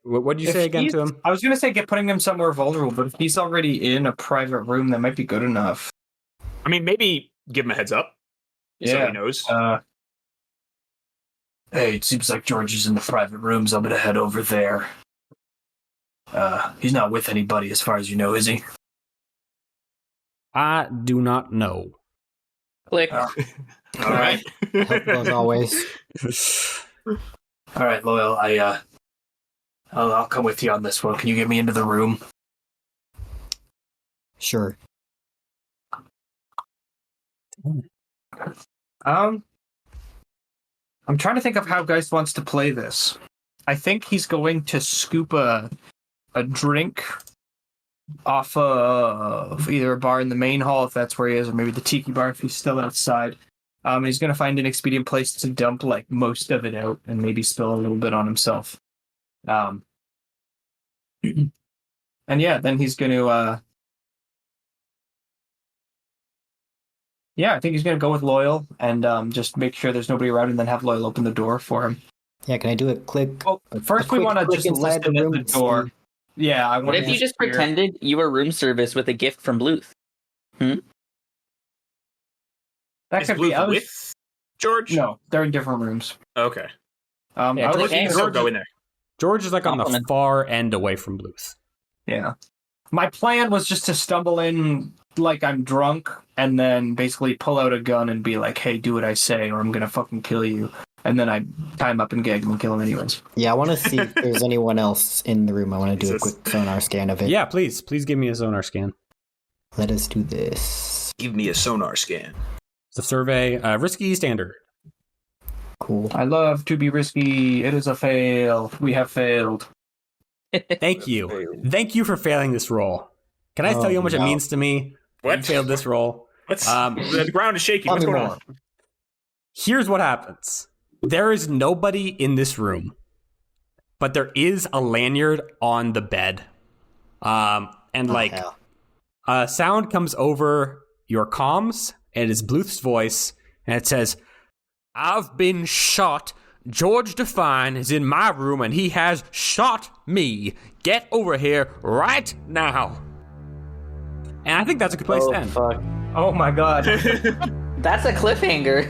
What'd you say again to him? I was going to say putting him somewhere vulnerable, but if he's already in a private room, that might be good enough. I mean, maybe give him a heads up. So he knows. Hey, it seems like George is in the private rooms. I'm going to head over there. He's not with anybody as far as you know, is he? I do not know. Click. All right. As always. All right, Loyal. I'll come with you on this one. Can you get me into the room? Sure. I'm trying to think of how Geist wants to play this. I think he's going to scoop a drink off of either a bar in the main hall, if that's where he is, or maybe the tiki bar if he's still outside. He's going to find an expedient place to dump like most of it out and maybe spill a little bit on himself. And yeah, then he's going to I think he's going to go with Loyal and just make sure there's nobody around and then have Loyal open the door for him. Yeah, can I do a click? Well, first we want to just listen at the door. Yeah, I want. What if you just pretended you were room service with a gift from Bluth? That Is could Bluth be with George? No, they're in different rooms. Okay. I was George go in there. George is like on the far end away from Bluth. Yeah. My plan was just to stumble in like I'm drunk and then basically pull out a gun and be like, hey, do what I say or I'm going to fucking kill you. And then I tie him up and gag him and kill him anyways. Yeah, I want to see if there's anyone else in the room. I want to do a quick sonar scan of it. Yeah, please give me a sonar scan. Let us do this. Give me a sonar scan. It's a survey, risky standard. Cool. I love to be risky. It is a fail. We have failed. Thank you. Thank you for failing this roll. Can I tell you how much it means to me? What? You failed this roll. The ground is shaking. What's going on? Here's what happens. There is nobody in this room, but there is a lanyard on the bed. A sound comes over your comms, and it's Bluth's voice, and it says, I've been shot. George Define is in my room, and he has shot me. Get over here right now. And I think that's a good place to end. Fuck. Oh my god. That's a cliffhanger.